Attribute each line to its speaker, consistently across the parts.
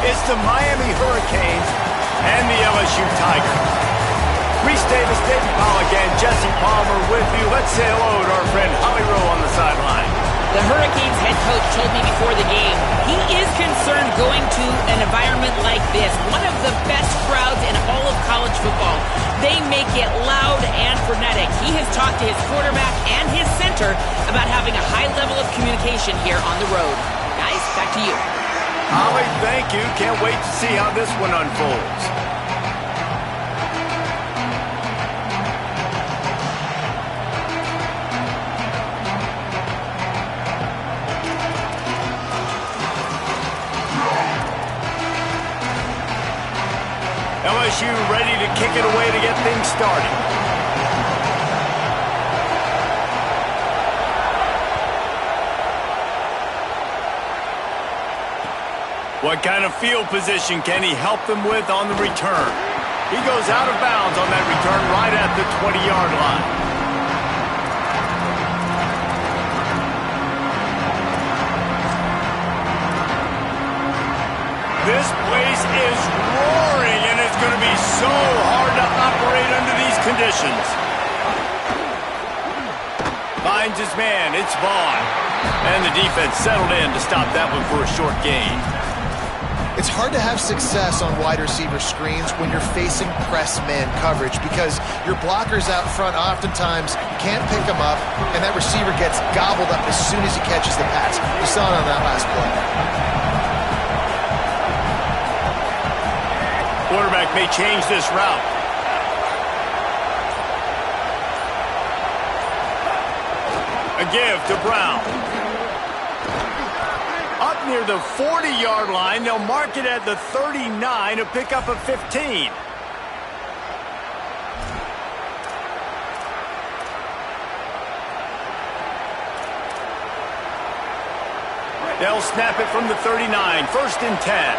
Speaker 1: It's the Miami Hurricanes and the LSU Tigers. Reese Davis, Dayton Pollock, and Jesse Palmer with you. Let's say hello to our friend Holly Rowe on the sideline.
Speaker 2: The Hurricanes head coach told me before the game he is concerned going to an environment like this, one of the best crowds in all of college football. They make it loud and frenetic. He has talked to his quarterback and his center about having a high level of communication here on the road. Guys, back to you.
Speaker 1: Holly, thank you. Can't wait to see how this one unfolds. LSU ready to kick it away to get things started. What kind of field position can he help them with on the return? He goes out of bounds on that return right at the 20-yard line. This place is roaring, and it's going to be so hard to operate under these conditions. Finds his man. It's Vaughn. And the defense settled in to stop that one for a short gain.
Speaker 3: It's hard to have success on wide receiver screens when you're facing press man coverage because your blockers out front oftentimes can't pick them up, and that receiver gets gobbled up as soon as he catches the pass. You saw it on that last play.
Speaker 1: Quarterback may change this route. A give to Brown. Up near the 40-yard line, they'll mark it at the 39 to pick up a 15. They'll snap it from the 39, 1st and 10.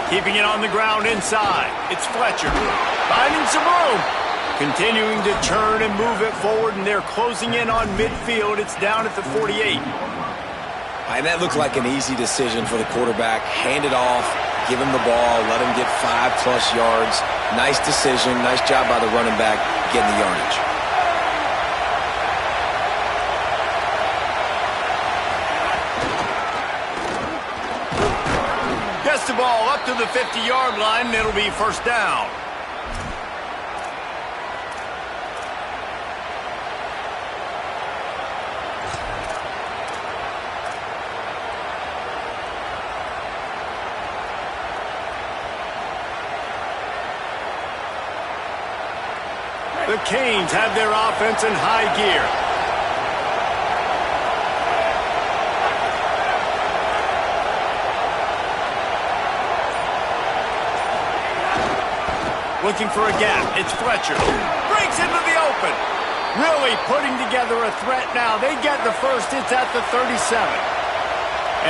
Speaker 1: Keeping it on the ground inside. It's Fletcher. Finding some room. Continuing to turn and move it forward, and they're closing in on midfield. It's down at the 48.
Speaker 4: And that looked like an easy decision for the quarterback. Hand it off, give him the ball, let him get 5+ yards. Nice decision. Nice job by the running back getting the yardage.
Speaker 1: Gets the ball up to the 50-yard line, and it'll be 1st down. The Canes have their offense in high gear. Looking for a gap. It's Fletcher. Breaks into the open. Really putting together a threat now. They get the first. It's at the 37.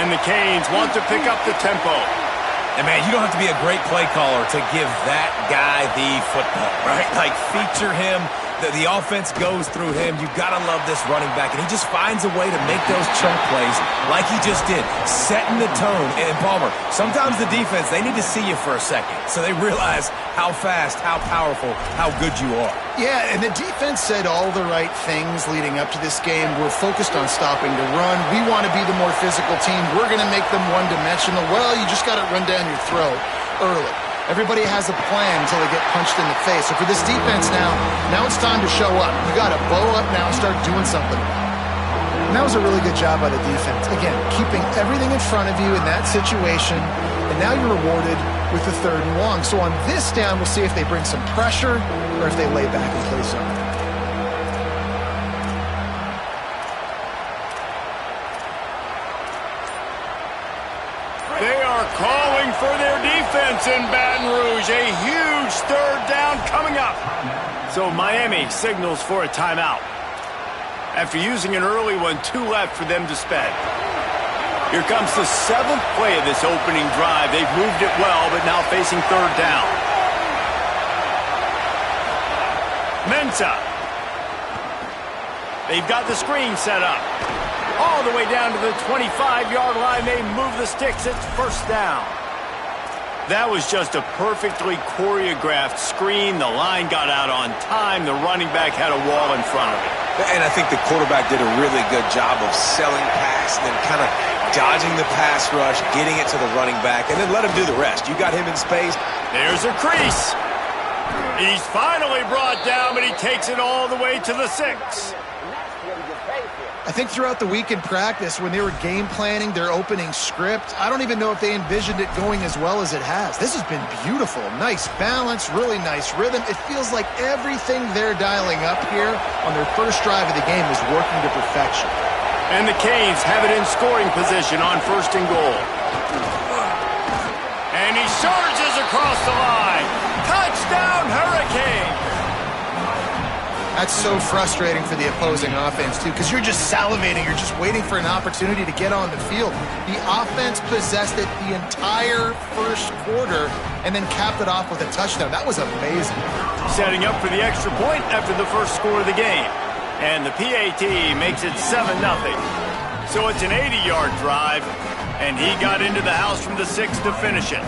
Speaker 1: And the Canes want to pick up the tempo.
Speaker 5: And, man, you don't have to be a great play caller to give that guy the football, right? Like, feature him. The offense goes through him. You've got to love this running back. And he just finds a way to make those chunk plays like he just did, setting the tone. And, Palmer, sometimes the defense, they need to see you for a second so they realize how fast, how powerful, how good you are.
Speaker 3: Yeah, and the defense said all the right things leading up to this game. We're focused on stopping the run. We want to be the more physical team. We're going to make them one-dimensional. Well, you just got to run down your throat early. Everybody has a plan until they get punched in the face. So for this defense now it's time to show up. You got to bow up now and start doing something. And that was a really good job by the defense. Again, keeping everything in front of you in that situation. And now you're rewarded with the 3rd and long. So on this down, we'll see if they bring some pressure or if they lay back and play zone.
Speaker 1: They are calling for their defense in Baton Rouge. A huge 3rd down coming up. So Miami signals for a timeout. After using an early one, 2 left for them to spend. Here comes the 7th play of this opening drive. They've moved it well, but now facing 3rd down. Mensah. They've got the screen set up. All the way down to the 25-yard line. They move the sticks. It's first down. That was just a perfectly choreographed screen. The line got out on time. The running back had a wall in front of it.
Speaker 4: And I think the quarterback did a really good job of selling past, then kind of dodging the pass rush, getting it to the running back, and then let him do the rest. You got him in space.
Speaker 1: There's a crease. He's finally brought down, but he takes it all the way to the 6.
Speaker 3: I think throughout the week in practice, when they were game planning their opening script, I don't even know if they envisioned it going as well as it has. This has been beautiful. Nice balance, really nice rhythm. It feels like everything they're dialing up here on their first drive of the game is working to perfection.
Speaker 1: And the Canes have it in scoring position on 1st and goal. And he surges across the line. Touchdown, Hurricane!
Speaker 3: That's so frustrating for the opposing offense, too, because you're just salivating. You're just waiting for an opportunity to get on the field. The offense possessed it the entire first quarter and then capped it off with a touchdown. That was amazing.
Speaker 1: Setting up for the extra point after the first score of the game. And the PAT makes it 7-0. So it's an 80-yard drive, and he got into the house from the 6 to finish it.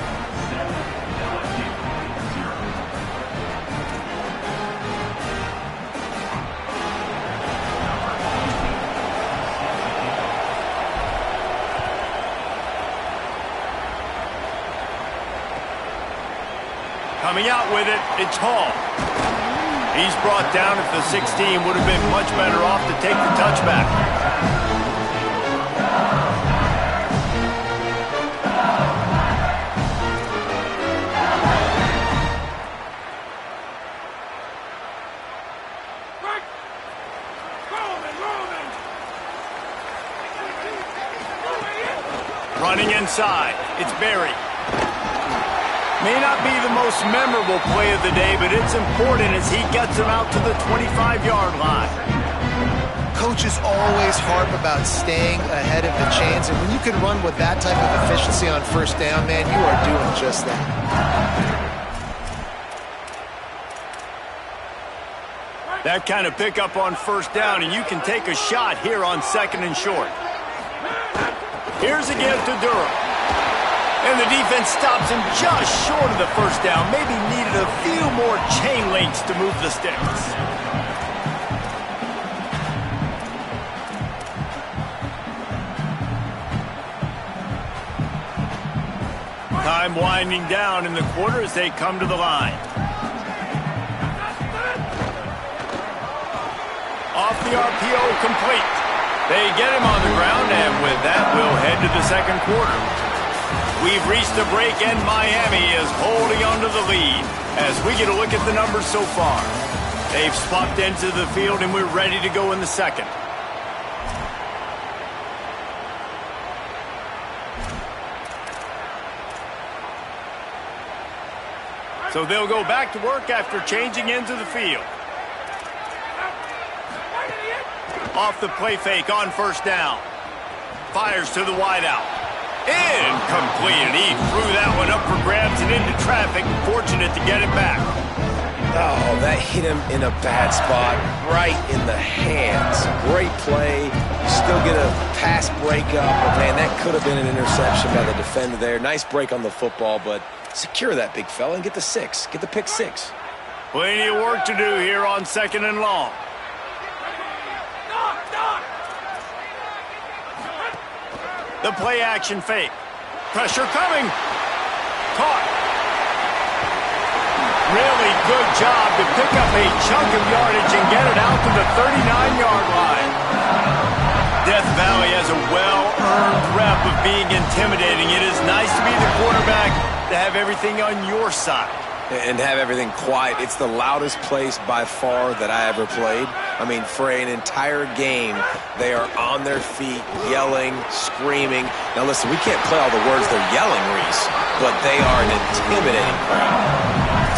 Speaker 1: Coming out with it, it's Hall. He's brought down at the 16. Would have been much better off to take the touchback. Running inside, it's Barry. May not be the most memorable play of the day, but it's important as he gets him out to the 25-yard line.
Speaker 3: Coaches always harp about staying ahead of the chains, and when you can run with that type of efficiency on first down, man, you are doing just that.
Speaker 1: That kind of pickup on first down, and you can take a shot here on 2nd and short. Here's a give to Durham. And the defense stops him just short of the first down. Maybe needed a few more chain links to move the sticks. Time winding down in the quarter as they come to the line. Off the RPO, complete. They get him on the ground, and with that, we'll head to the second quarter. We've reached a break, and Miami is holding on to the lead as we get a look at the numbers so far. They've swapped into the field, and we're ready to go in the second. So they'll go back to work after changing into the field. Off the play fake on first down. Fires to the wideout. Incomplete, and he threw that one up for grabs and into traffic. Fortunate to get it back.
Speaker 4: Oh, that hit him in a bad spot, right in the hands. Great play. You still get a pass breakup, but man, that could have been an interception by the defender there. Nice break on the football, but secure that big fella and get the 6. Get the pick 6.
Speaker 1: Plenty of work to do here on 2nd and long. The play action fake. Pressure coming. Caught. Really good job to pick up a chunk of yardage and get it out to the 39-yard line. Death Valley has a well-earned rep of being intimidating. It is nice to be the quarterback, to have everything on your side.
Speaker 4: And have everything quiet. It's the loudest place by far that I ever played. I mean, for an entire game, they are on their feet, yelling, screaming. Now, listen, we can't play all the words they're yelling, Reese, but they are an intimidating crowd.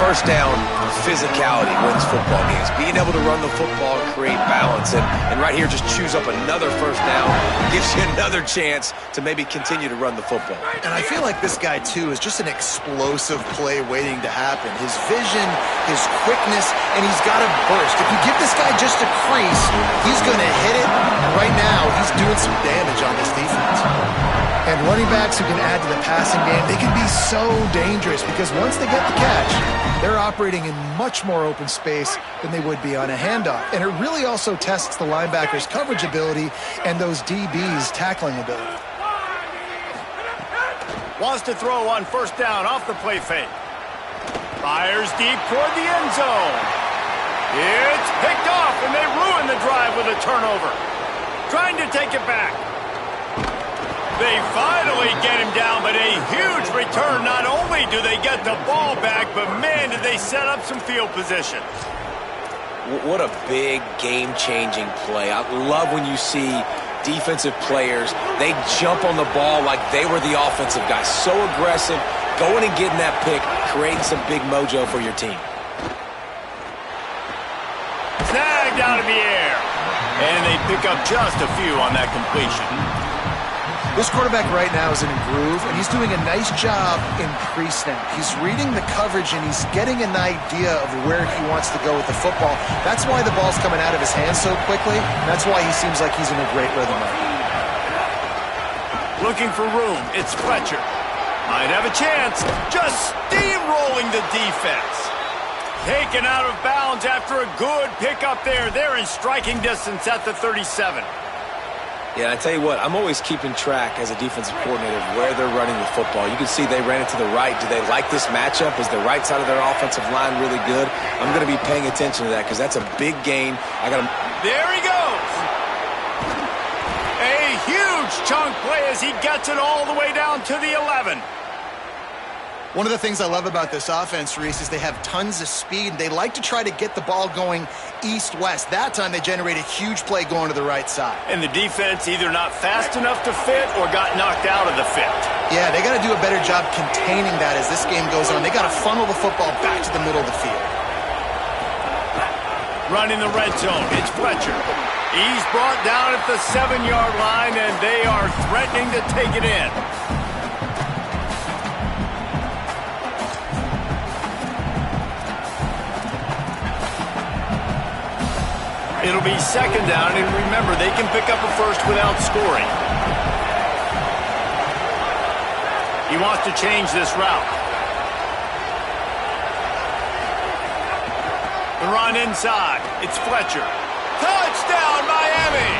Speaker 4: first down physicality wins football games. Being able to run the football and create balance. And right here, just choose up another first down. Gives you another chance to maybe continue to run the football.
Speaker 3: And I feel like this guy, too, is just an explosive play waiting to happen. His vision, his quickness, and he's got a burst. If you give this guy just a crease, he's going to hit it. And right now, he's doing some damage on this defense. And running backs who can add to the passing game, they can be so dangerous because once they get the catch, they're operating in much more open space than they would be on a handoff. And it really also tests the linebackers' coverage ability and those DBs' tackling ability.
Speaker 1: Wants to throw on first down off the play fake. Fires deep toward the end zone. It's picked off, and they ruin the drive with a turnover. Trying to take it back. They finally get him down, but a huge return. Not only do they get the ball back, but man, did they set up some field position.
Speaker 4: What a big game-changing play. I love when you see defensive players, they jump on the ball like they were the offensive guys. So aggressive, going and getting that pick, creating some big mojo for your team.
Speaker 1: Snagged out of the air. And they pick up just a few on that completion.
Speaker 3: This quarterback right now is in a groove, and he's doing a nice job in pre-snap. He's reading the coverage, and he's getting an idea of where he wants to go with the football. That's why the ball's coming out of his hands so quickly. That's why he seems like he's in a great rhythm right now.
Speaker 1: Looking for room. It's Fletcher. Might have a chance. Just steamrolling the defense. Taken out of bounds after a good pickup there. They're in striking distance at the 37.
Speaker 4: Yeah, I tell you what, I'm always keeping track as a defensive coordinator of where they're running the football. You can see they ran it to the right. Do they like this matchup? Is the right side of their offensive line really good? I'm going to be paying attention to that because that's a big gain.
Speaker 1: There he goes. A huge chunk play as he gets it all the way down to the 11.
Speaker 3: One of the things I love about this offense, Reese, is they have tons of speed. They like to try to get the ball going east-west. That time they generate a huge play going to the right side.
Speaker 1: And the defense either not fast enough to fit or got knocked out of the fit.
Speaker 3: Yeah, they got to do a better job containing that as this game goes on. They got to funnel the football back to the middle of the field.
Speaker 1: Running the red zone, it's Fletcher. He's brought down at the 7-yard line, and they are threatening to take it in. It'll be second down, and remember, they can pick up a first without scoring. He wants to change this route. The run inside. It's Fletcher. Touchdown, Miami!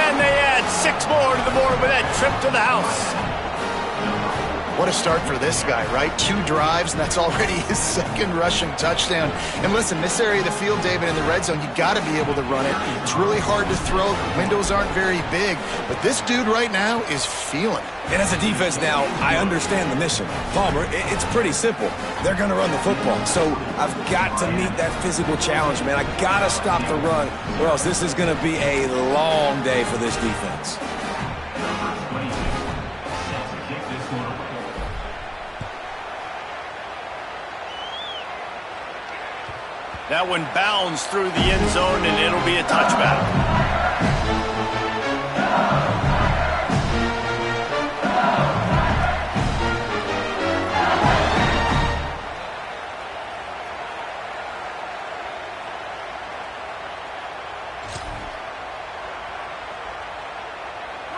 Speaker 1: And they add 6 more to the board with that trip to the house.
Speaker 3: What a start for this guy, right? 2 drives, and that's already his second rushing touchdown. And listen, this area of the field, David, in the red zone, you got to be able to run it. It's really hard to throw. The windows aren't very big. But this dude right now is feeling it.
Speaker 5: And as a defense now, I understand the mission. Palmer, it's pretty simple. They're going to run the football. So I've got to meet that physical challenge, man. I got to stop the run, or else this is going to be a long day for this defense.
Speaker 1: That one bounds through the end zone, and it'll be a touchback.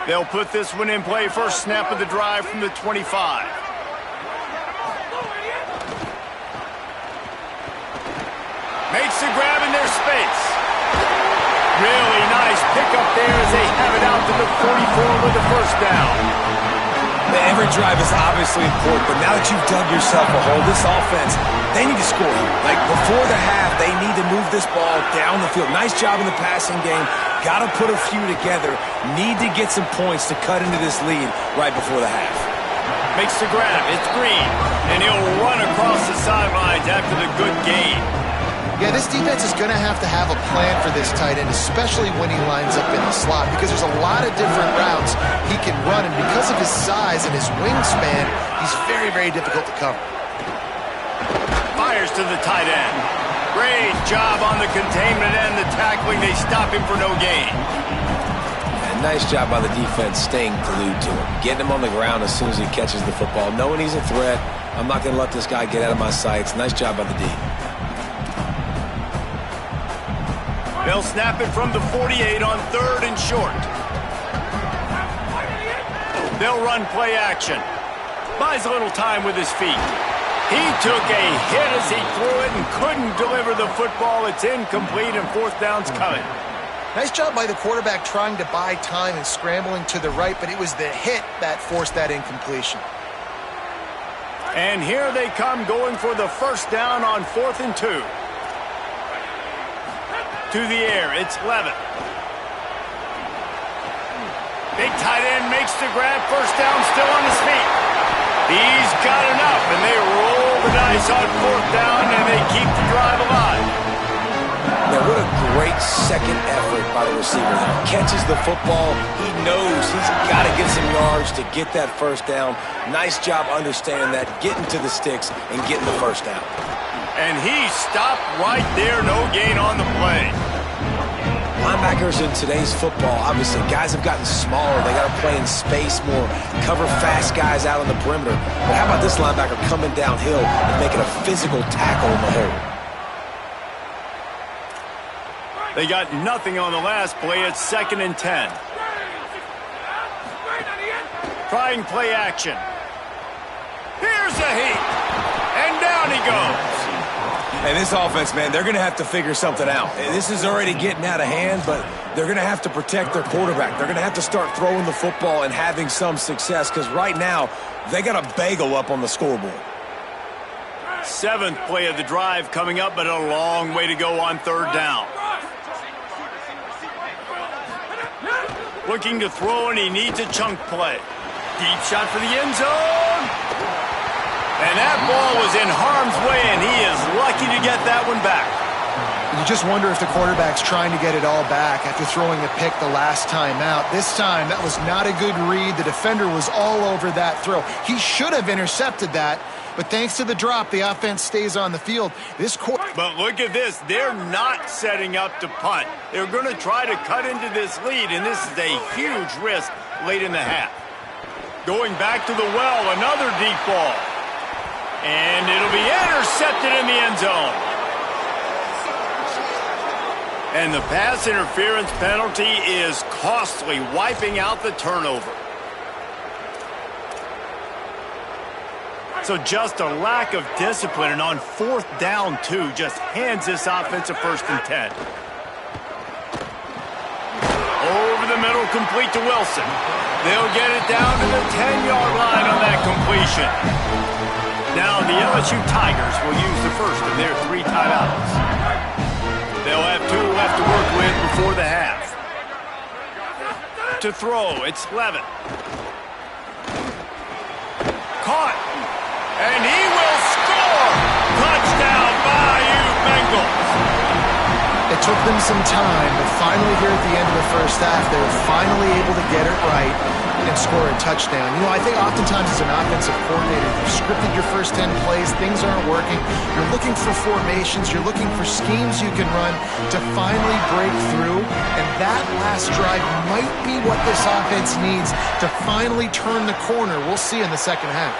Speaker 1: They'll put this one in play. First snap of the drive from the 25. Makes the grab in their space. Really nice pickup there as they have it out to the 44 with the first down.
Speaker 5: Every drive is obviously important, but now that you've dug yourself a hole, this offense, they need to score here. Like before the half, they need to move this ball down the field. Nice job in the passing game. Got to put a few together. Need to get some points to cut into this lead right before the half.
Speaker 1: Makes the grab. It's Green. And he'll run across the sidelines after the good gain.
Speaker 3: Yeah, this defense is going to have a plan for this tight end, especially when he lines up in the slot, because there's a lot of different routes he can run, and because of his size and his wingspan, he's very, very difficult to cover.
Speaker 1: Fires to the tight end. Great job on the containment and the tackling. They stop him for no gain.
Speaker 4: And nice job by the defense staying glued to him. Getting him on the ground as soon as he catches the football. Knowing he's a threat, I'm not going to let this guy get out of my sights. Nice job by the D.
Speaker 1: They'll snap it from the 48 on 3rd and short. They'll run play action. Buys a little time with his feet. He took a hit as he threw it and couldn't deliver the football. It's incomplete and 4th down's coming.
Speaker 3: Nice job by the quarterback trying to buy time and scrambling to the right, but it was the hit that forced that incompletion.
Speaker 1: And here they come going for the 1st down on 4th and 2. To the air, it's Levitt. Big tight end makes the grab, 1st down, still on his feet. He's got enough, and they roll the dice on 4th down, and they keep the drive alive.
Speaker 4: Now, what a great second effort by the receiver there. Catches the football. He knows he's got to get some yards to get that 1st down. Nice job understanding that, getting to the sticks and getting the 1st down.
Speaker 1: And he stopped right there, no gain on the play.
Speaker 4: Linebackers in today's football, obviously, guys have gotten smaller. They got to play in space more, cover fast guys out on the perimeter. But how about this linebacker coming downhill and making a physical tackle in the hole?
Speaker 1: They got nothing on the last play. It's 2nd and 10. Trying play action. Here's a heat. And down he goes.
Speaker 5: And this offense, man, they're going to have to figure something out. This is already getting out of hand, but they're going to have to protect their quarterback. They're going to have to start throwing the football and having some success because right now they got a bagel up on the scoreboard.
Speaker 1: 7th play of the drive coming up, but a long way to go on 3rd down. Looking to throw, and he needs a chunk play. Deep shot for the end zone. And that ball was in harm's way, and he is lucky to get that one back.
Speaker 3: You just wonder if the quarterback's trying to get it all back after throwing a pick the last time out. This time, that was not a good read. The defender was all over that throw. He should have intercepted that, but thanks to the drop, the offense stays on the field.
Speaker 1: But look at this. They're not setting up to punt. They're going to try to cut into this lead, and this is a huge risk late in the half. Going back to the well, another deep ball. And it'll be intercepted in the end zone. And the pass interference penalty is costly, wiping out the turnover. So just a lack of discipline, and on 4th down, 2, just hands this offense a 1st and 10. Over the middle, complete to Wilson. They'll get it down to the 10-yard line on that completion. Now the LSU Tigers will use the first of their 3 timeouts. They'll have 2 left to work with before the half. To throw, it's Levitt. Caught. And he will score! Touchdown, Bayou Bengals!
Speaker 3: It took them some time, but finally here at the end of the first half, they were finally able to get it right and score a touchdown. You know, I think oftentimes as an offensive coordinator, you've scripted your first 10 plays, things aren't working, you're looking for formations, you're looking for schemes you can run to finally break through, and that last drive might be what this offense needs to finally turn the corner. We'll see in the second half.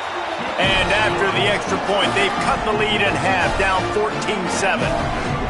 Speaker 1: And after the extra point, they've cut the lead in half, down 14-7.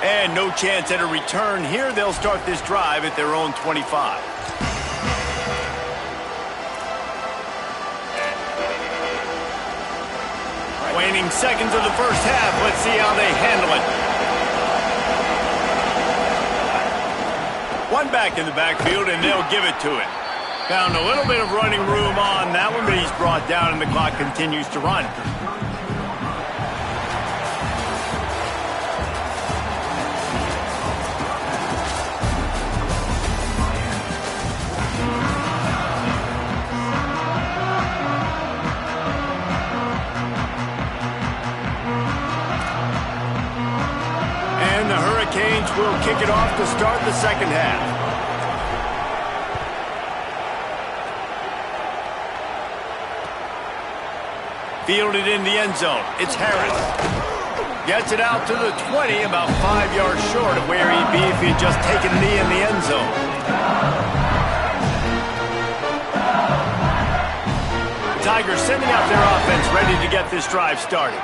Speaker 1: And no chance at a return here. They'll start this drive at their own 25. Waning seconds of the first half. Let's see how they handle it. One back in the backfield, and they'll give it to it. Found a little bit of running room on that one, but he's brought down, and the clock continues to run. Hurricanes will kick it off to start the second half. Fielded in the end zone. It's Harris. Gets it out to the 20, about 5 yards short of where he'd be if he had just taken a knee in the end zone. Tigers sending out their offense ready to get this drive started.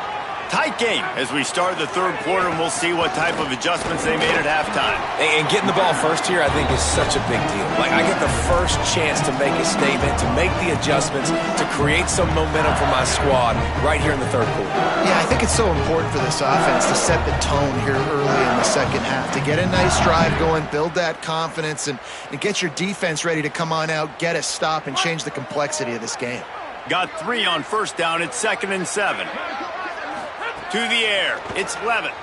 Speaker 1: Tight game as we start the third quarter, and we'll see what type of adjustments they made at halftime.
Speaker 5: And getting the ball first here, I think, is such a big deal. Like, I get the first chance to make a statement, to make the adjustments, to create some momentum for my squad right here in the third quarter.
Speaker 3: Yeah, I think it's so important for this offense to set the tone here early in the second half, to get a nice drive going, build that confidence, and get your defense ready to come on out, get a stop, and change the complexity of this game.
Speaker 1: Got 3 on first down. It's 2nd and 7. To the air. It's Levitt.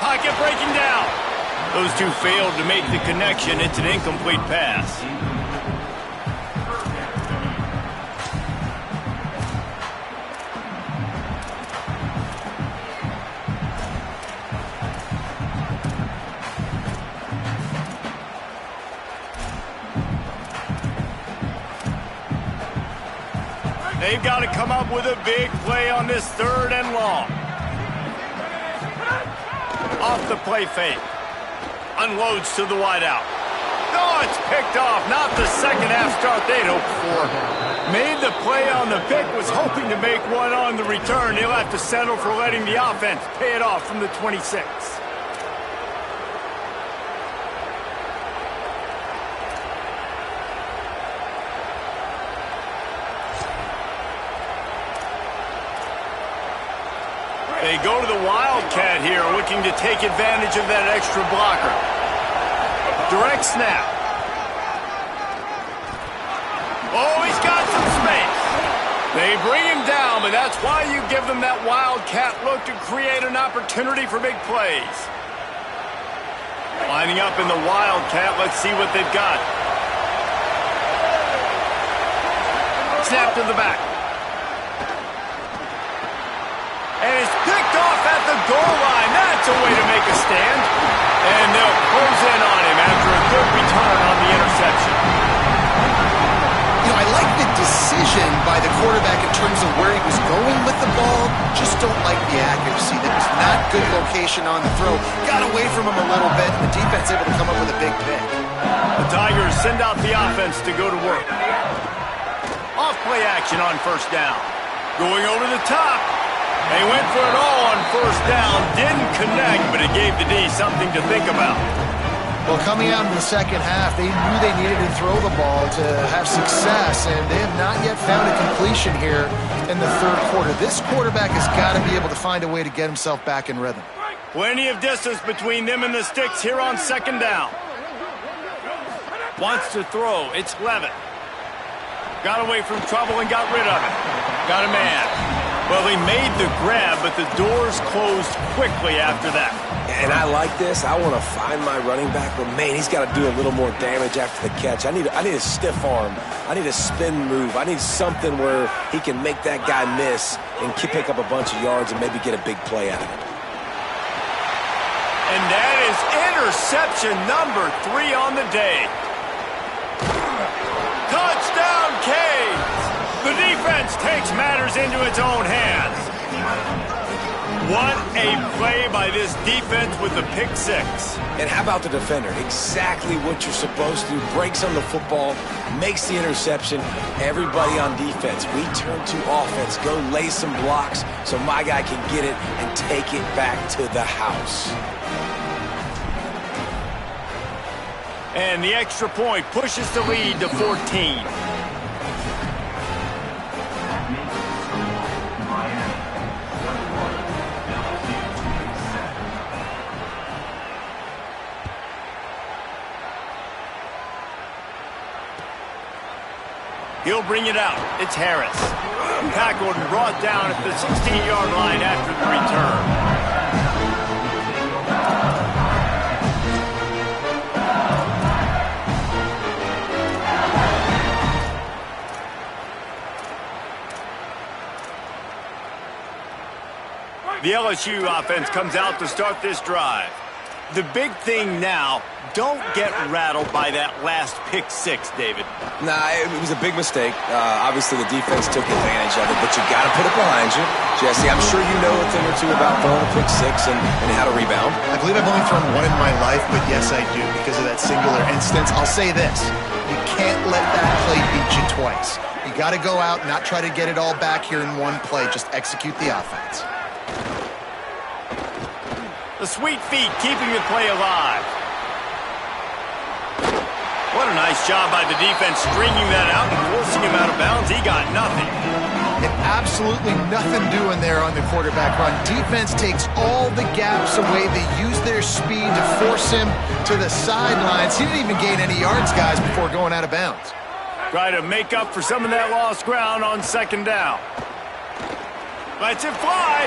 Speaker 1: Pocket breaking down. Those two failed to make the connection. It's an incomplete pass. They've got to come up with a big play on this 3rd and long. Off the play fake. Unloads to the wideout. Oh, it's picked off. Not the second half start they'd hoped for. Made the play on the pick, was hoping to make one on the return. He'll have to settle for letting the offense pay it off from the 26. They go to the Wildcat here, looking to take advantage of that extra blocker. Direct snap. Oh, he's got some space. They bring him down, but that's why you give them that Wildcat look to create an opportunity for big plays. Lining up in the Wildcat, let's see what they've got. Snap to the back. And it's picked off at the goal line. That's a way to make a stand. And they'll close in on him after a good return on the interception.
Speaker 3: You know, I like the decision by the quarterback in terms of where he was going with the ball. Just don't like the accuracy. That was not good location on the throw. Got away from him a little bit, and the defense able to come up with a big pick.
Speaker 1: The Tigers send out the offense to go to work. Off play action on first down. Going over the top. They went for it all on first down, didn't connect, but it gave the D something to think about.
Speaker 3: Well, coming out in the second half, they knew they needed to throw the ball to have success, and they have not yet found a completion here in the third quarter. This quarterback has got to be able to find a way to get himself back in rhythm.
Speaker 1: Plenty of distance between them and the sticks here on second down. Wants to throw. It's Levitt. Got away from trouble and got rid of it. Got a man. Well, they made the grab, but the doors closed quickly after that.
Speaker 4: And I like this. I want to find my running back, but man, he's got to do a little more damage after the catch. I need a stiff arm. I need a spin move. I need something where he can make that guy miss and pick up a bunch of yards and maybe get a big play out of it.
Speaker 1: And that is interception number 3 on the day. Touchdown, Canes! The defense takes matters into its own hands. What a play by this defense with the pick 6.
Speaker 4: And how about the defender? Exactly what you're supposed to do. Breaks on the football, makes the interception. Everybody on defense, we turn to offense. Go lay some blocks so my guy can get it and take it back to the house.
Speaker 1: And the extra point pushes the lead to 14. He'll bring it out. It's Harris. Tackled and brought down at the 16-yard line after the return. The LSU offense comes out to start this drive. The big thing now, don't get rattled by that last pick six, David.
Speaker 4: Nah, it was a big mistake. Obviously, the defense took advantage of it, but you got to put it behind you. Jesse, I'm sure you know a thing or two about throwing a pick six and how to rebound.
Speaker 3: I believe I've only thrown one in my life, but yes, I do because of that singular instance. I'll say this. You can't let that play beat you twice. You got to go out and not try to get it all back here in one play. Just execute the offense.
Speaker 1: The sweet feet keeping the play alive. What a nice job by the defense stringing that out and forcing him out of bounds. He got nothing.
Speaker 3: And absolutely nothing doing there on the quarterback run. Defense takes all the gaps away. They use their speed to force him to the sidelines. He didn't even gain any yards, guys, before going out of bounds.
Speaker 1: Try to make up for some of that lost ground on second down. Lets it fly.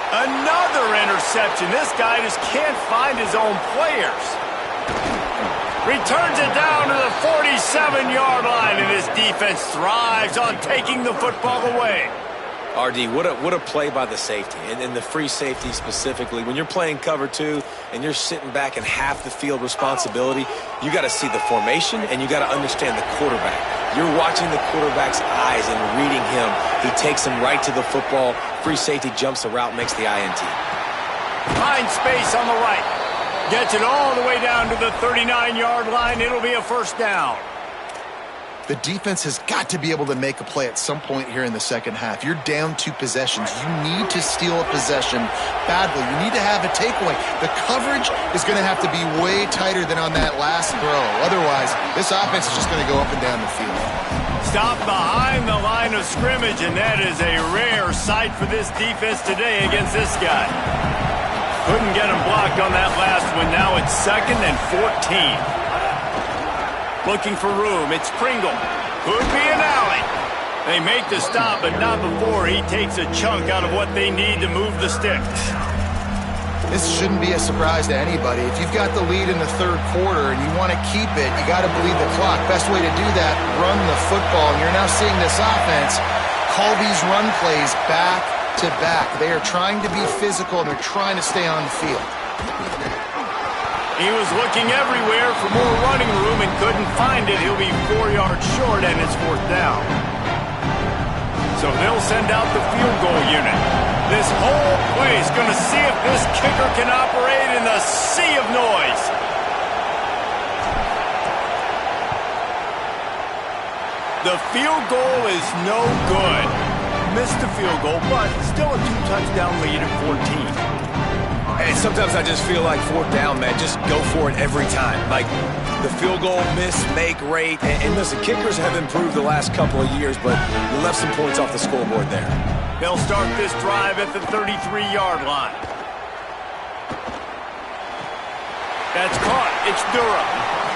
Speaker 1: Another interception. This guy just can't find his own players. Returns it down to the 47-yard line, and his defense thrives on taking the football away.
Speaker 4: RD, what a play by the safety, and the free safety specifically. When you're playing cover two and you're sitting back in half the field responsibility, you got to see the formation and you got to understand the quarterback. You're watching the quarterback's eyes and reading him. He takes him right to the football. Free safety jumps the route, makes the INT.
Speaker 1: Finds space on the right. Gets it all the way down to the 39-yard line. It'll be a first down.
Speaker 3: The defense has got to be able to make a play at some point here in the second half. You're down 2 possessions. You need to steal a possession badly. You need to have a takeaway. The coverage is going to have to be way tighter than on that last throw. Otherwise, this offense is just going to go up and down the field.
Speaker 1: Stop behind the line of scrimmage, and that is a rare sight for this defense today against this guy. Couldn't get him blocked on that last one. Now it's 2nd and 14. Looking for room. It's Pringle. Could be an alley. They make the stop, but not before he takes a chunk out of what they need to move the sticks.
Speaker 3: This shouldn't be a surprise to anybody. If you've got the lead in the third quarter and you want to keep it, you got to bleed the clock. Best way to do that, run the football. And you're now seeing this offense call these run plays back to back. They are trying to be physical, and they're trying to stay on the field.
Speaker 1: He was looking everywhere for more running room and couldn't find it. He'll be 4 yards short, and it's 4th down. So they'll send out the field goal unit. This whole play is going to see if this kicker can operate in the sea of noise. The field goal is no good. Missed the field goal, but still a 2-touchdown lead at 14.
Speaker 5: And sometimes I just feel like 4th down, man, just go for it every time. Like the field goal miss, make rate.
Speaker 4: And listen, kickers have improved the last couple of years, but you left some points off the scoreboard there.
Speaker 1: They'll start this drive at the 33-yard line. That's caught. It's Durham.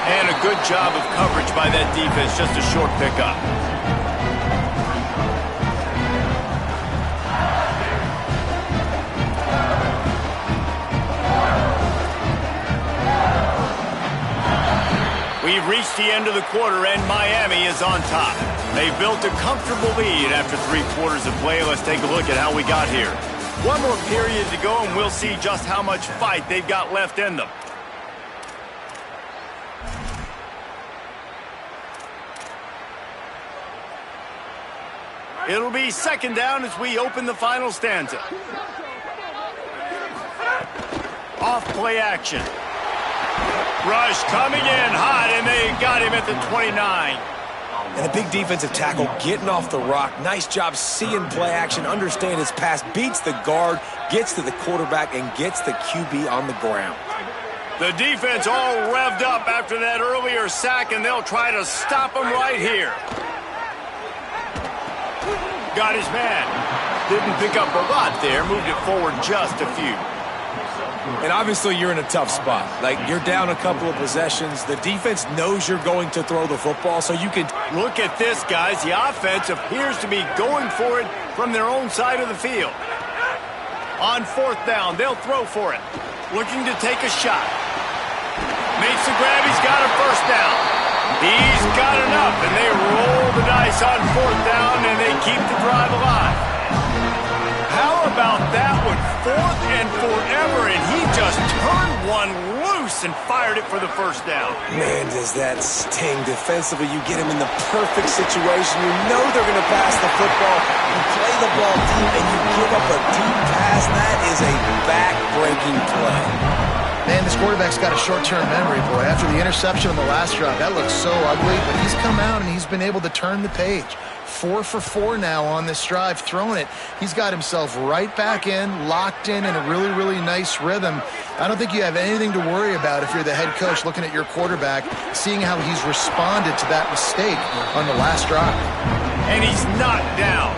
Speaker 1: And a good job of coverage by that defense, just a short pickup. We've reached the end of the quarter, and Miami is on top. They built a comfortable lead after 3 quarters of play. Let's take a look at how we got here. One more period to go, and we'll see just how much fight they've got left in them. It'll be 2nd down as we open the final stanza. Off play action. Rush coming in hot, and they got him at the 29.
Speaker 4: And a big defensive tackle getting off the rock. Nice job seeing play action, understand his pass, beats the guard, gets to the quarterback, and gets the QB on the ground.
Speaker 1: The defense all revved up after that earlier sack, and they'll try to stop him right here. Got his man. Didn't pick up a lot there, moved it forward just a few.
Speaker 5: And obviously you're in a tough spot. Like, you're down a couple of possessions. The defense knows you're going to throw the football, so you can...
Speaker 1: Look at this, guys. The offense appears to be going for it from their own side of the field. On 4th down, they'll throw for it. Looking to take a shot. Makes the grab. He's got a first down. He's got enough, and they roll the dice on 4th down, and they keep the drive alive. How about that one? 4th and forever, and he run loose and fired it for the first down.
Speaker 4: Man, does that sting defensively. You get him in the perfect situation. You know they're going to pass the football. You play the ball deep, and you give up a deep pass. That is a back-breaking play.
Speaker 3: Man, this quarterback's got a short-term memory, boy. After the interception on the last drive, that looks so ugly, but he's come out and he's been able to turn the page. 4 for 4 now on this drive, throwing it. He's got himself right back in, locked in a really, really nice rhythm. I don't think you have anything to worry about if you're the head coach looking at your quarterback, seeing how he's responded to that mistake on the last drive.
Speaker 1: And he's not down.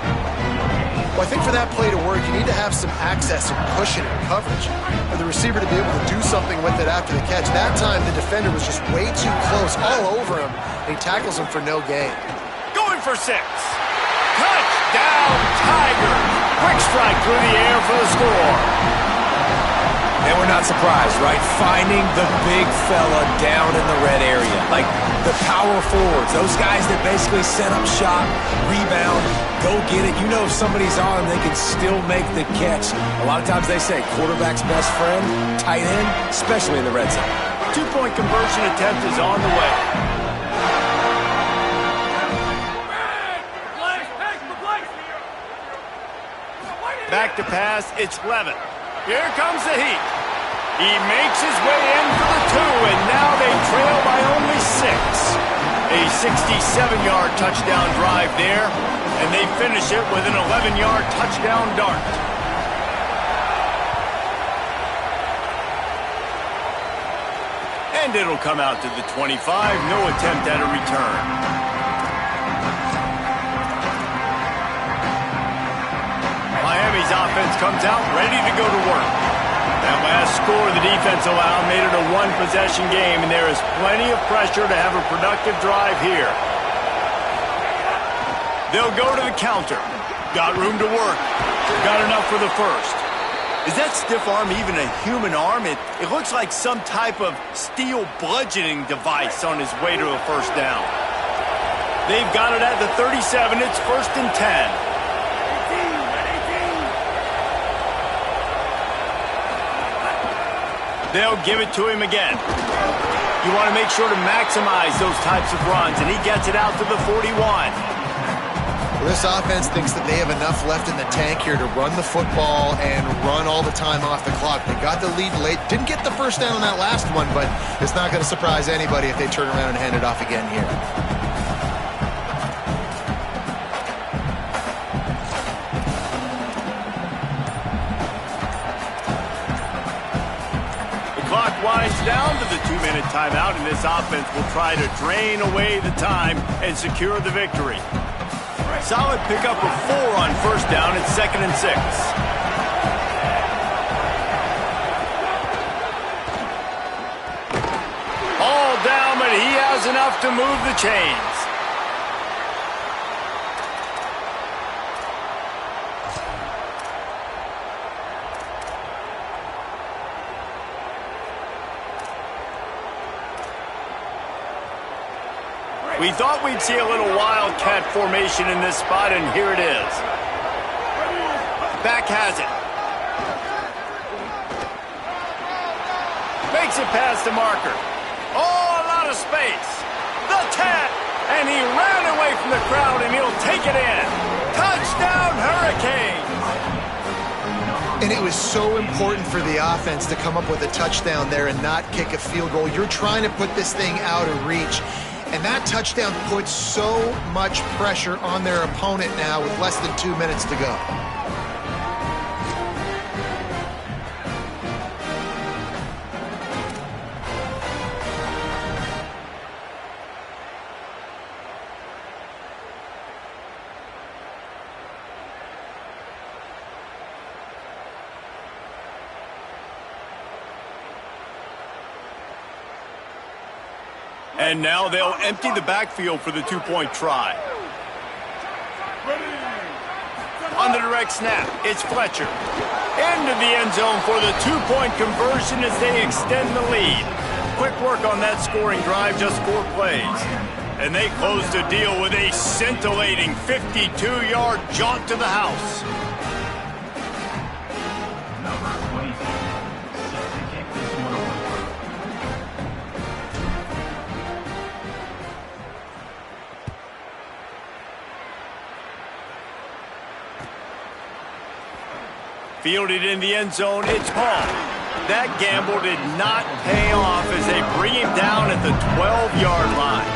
Speaker 3: Well, I think for that play to work, you need to have some access and cushion and coverage for the receiver to be able to do something with it after the catch. That time, the defender was just way too close, all over him, and he tackles him for no gain.
Speaker 1: Going for 6. Touchdown, Tigers. Quick strike through the air for the score.
Speaker 5: And we're not surprised, right? Finding the big fella down in the red area. Like the power forwards, those guys that basically set up shop, rebound, go get it. You know if somebody's on them, they can still make the catch. A lot of times they say quarterback's best friend, tight end, especially in the red zone.
Speaker 1: 2-point conversion attempt is on the way. Back to pass, it's Levitt. Here comes the heat. He makes his way in for the 2, and now they trail by only 6. A 67-yard touchdown drive there, and they finish it with an 11-yard touchdown dart. And it'll come out to the 25, no attempt at a return. Miami's offense comes out ready to go to work. That last score the defense allowed made it a one-possession game, and there is plenty of pressure to have a productive drive here. They'll go to the counter. Got room to work. Got enough for the first. Is that stiff arm even a human arm? It looks like some type of steel bludgeoning device on his way to a first down. They've got it at the 37. It's 1st and 10. They'll give it to him again. You want to make sure to maximize those types of runs, and he gets it out to the 41.
Speaker 3: Well, this offense thinks that they have enough left in the tank here to run the football and run all the time off the clock. They got the lead late. Didn't get the first down on that last one, but it's not going to surprise anybody if they turn around and hand it off again here.
Speaker 1: Winds down to the 2-minute timeout, and this offense will try to drain away the time and secure the victory. Solid pickup of 4 on first down. It's 2nd and 6. All down, but he has enough to move the chains. We thought we'd see a little wildcat formation in this spot, and here it is. Back has it. Makes it past the marker. Oh, a lot of space. The 10, and he ran away from the crowd, and he'll take it in. Touchdown, Hurricanes!
Speaker 3: And it was so important for the offense to come up with a touchdown there and not kick a field goal. You're trying to put this thing out of reach. And that touchdown puts so much pressure on their opponent now with less than 2 minutes to go.
Speaker 1: And now they'll empty the backfield for the 2-point try. On the direct snap, it's Fletcher. Into the end zone for the 2-point conversion as they extend the lead. Quick work on that scoring drive, just 4 plays. And they close the deal with a scintillating 52-yard jaunt to the house. Fielded in the end zone, it's called. That gamble did not pay off as they bring him down at the 12-yard line.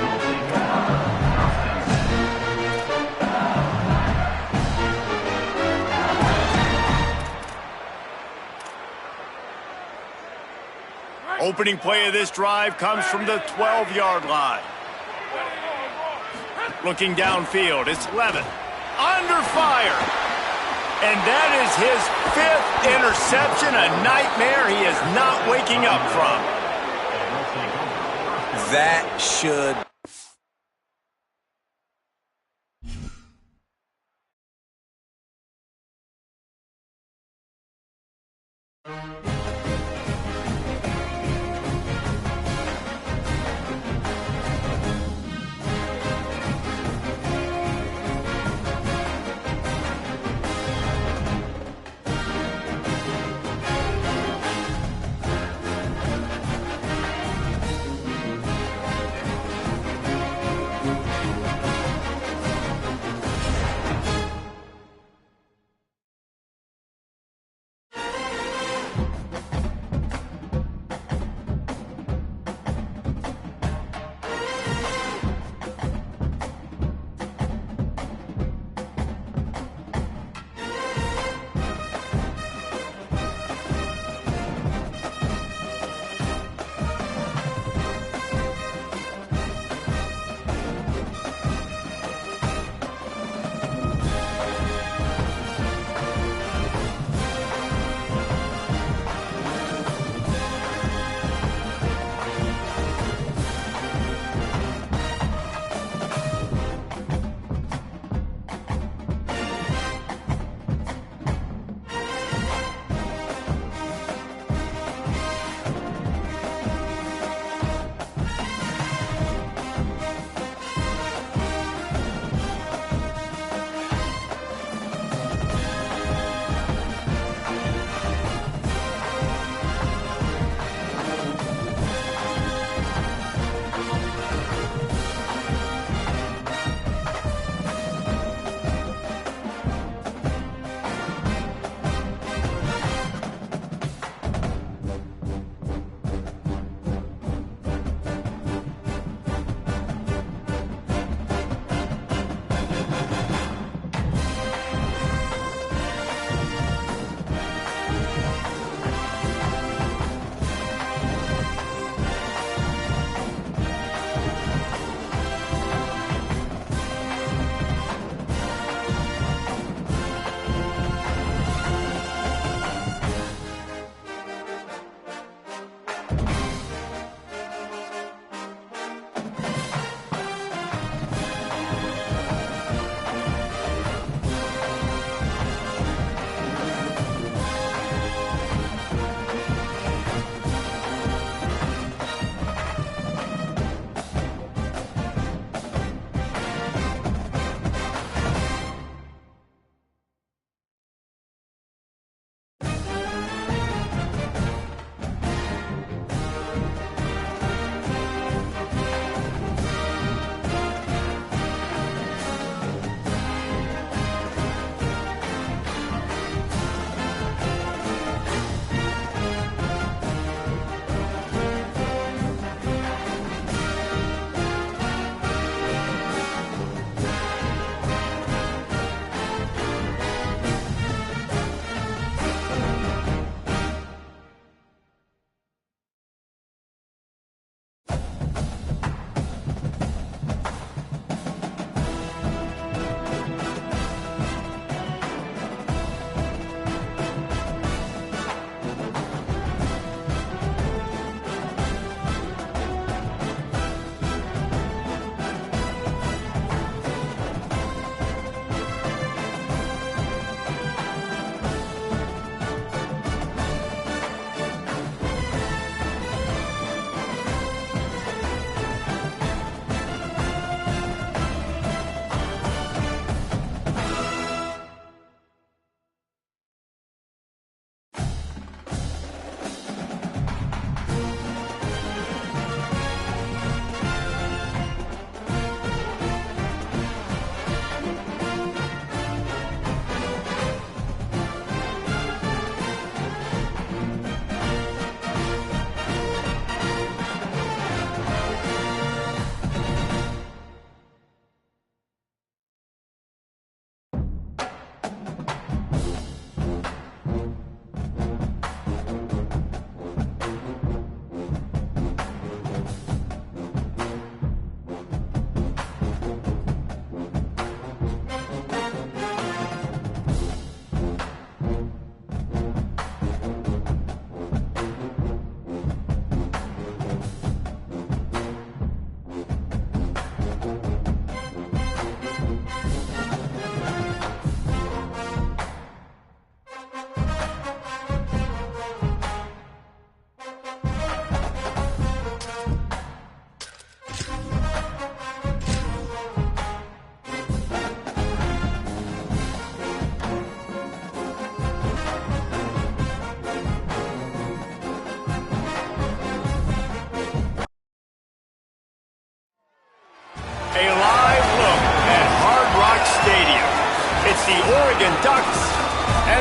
Speaker 1: Opening play of this drive comes from the 12-yard line. Looking downfield, it's Levin. Under fire. And that is his 5th interception, a nightmare he is not waking up from.
Speaker 4: That should...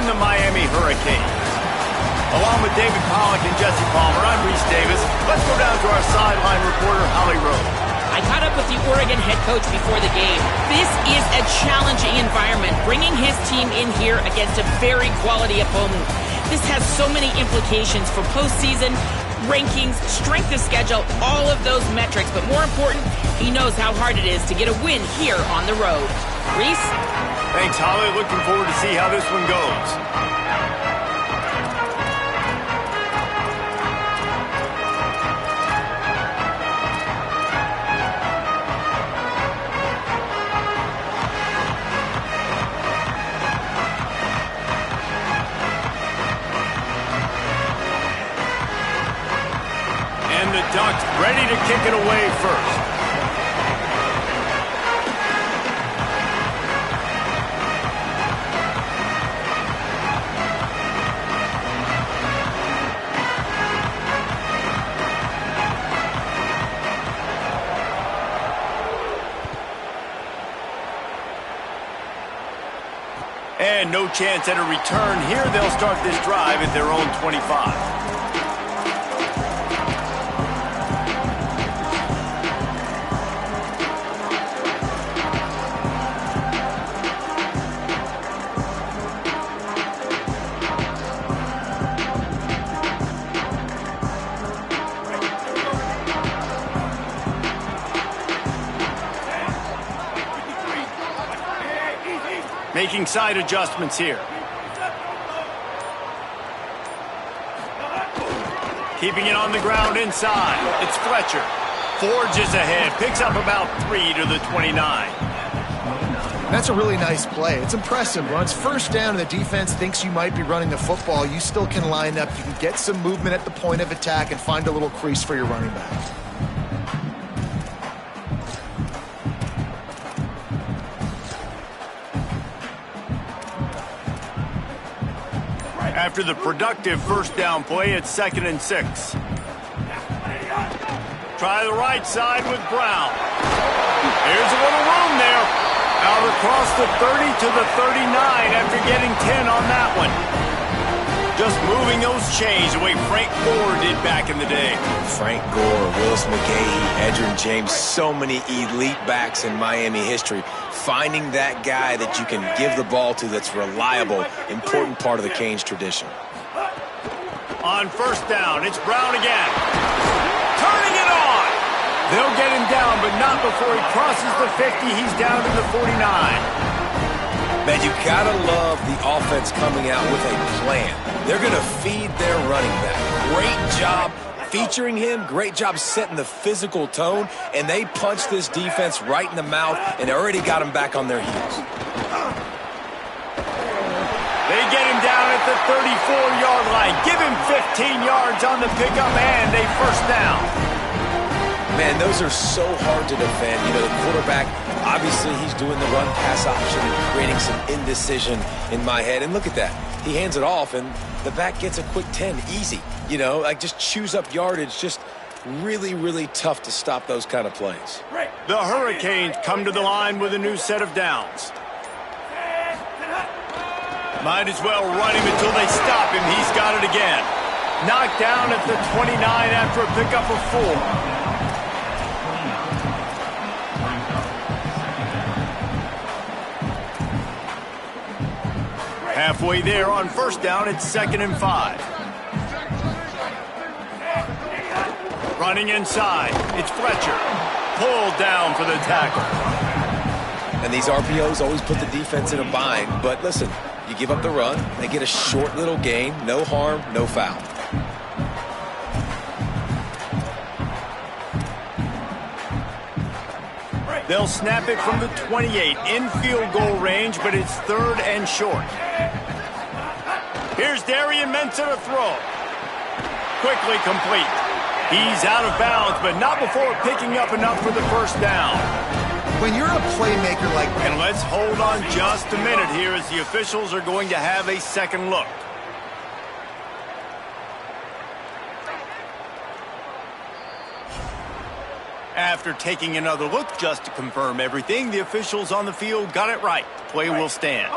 Speaker 1: the Miami Hurricanes. Along with David Pollack and Jesse Palmer, I'm Reese Davis. Let's go down to our sideline reporter, Holly Rowe.
Speaker 2: I caught up with the Oregon head coach before the game. This is a challenging environment, bringing his team in here against a very quality opponent. This has so many implications for postseason, rankings, strength of schedule, all of those metrics. But more important, he knows how hard it is to get a win here on the road. Reese?
Speaker 1: Thanks, Holly. Looking forward to see how this one goes. And the Ducks ready to kick it away first. And no chance at a return here. They'll start this drive at their own 25. Making side adjustments here. Keeping it on the ground inside. It's Fletcher. Forges ahead. Picks up about 3 to the 29.
Speaker 3: That's a really nice play. It's impressive. Once first down and the defense thinks you might be running the football, you still can line up. You can get some movement at the point of attack and find a little crease for your running back.
Speaker 1: After the productive first down play, it's 2nd and 6. Try the right side with Brown. Here's a little room there. Out across the 30 to the 39 after getting 10 on that one. Just moving those chains the way Frank Gore did back in the day.
Speaker 4: Frank Gore, Willis McGahee, Edgerrin James, so many elite backs in Miami history. Finding that guy that you can give the ball to that's reliable, important part of the Canes tradition.
Speaker 1: On first down, it's Brown again. Turning it on. They'll get him down, but not before he crosses the 50. He's down to the 49.
Speaker 4: Man, you gotta love the offense coming out with a plan. They're gonna feed their running back. Great job featuring him, great job setting the physical tone, and they punched this defense right in the mouth and already got him back on their heels.
Speaker 1: They get him down at the 34-yard line. Give him 15 yards on the pickup and a first down.
Speaker 4: Man, those are so hard to defend. You know, the quarterback, obviously he's doing the run-pass option and creating some indecision in my head. And look at that. He hands it off, and the back gets a quick 10, easy. You know, like just chews up yardage. Just really, really tough to stop those kind of plays.
Speaker 1: The Hurricanes come to the line with a new set of downs. Might as well run him until they stop him. He's got it again. Knocked down at the 29 after a pickup of 4. Halfway there on first down, it's 2nd and 5. Running inside, it's Fletcher. Pulled down for the tackle.
Speaker 4: And these RPOs always put the defense in a bind. But listen, you give up the run, they get a short little gain, no harm, no foul.
Speaker 1: They'll snap it from the 28 in field goal range, but it's 3rd and short. Here's Darian Mensah to throw. Quickly complete. He's out of bounds, but not before picking up enough for the first down.
Speaker 3: When you're a playmaker like that.
Speaker 1: And let's hold on just a minute here as the officials are going to have a second look. After taking another look just to confirm everything, the officials on the field got it right. Play will stand.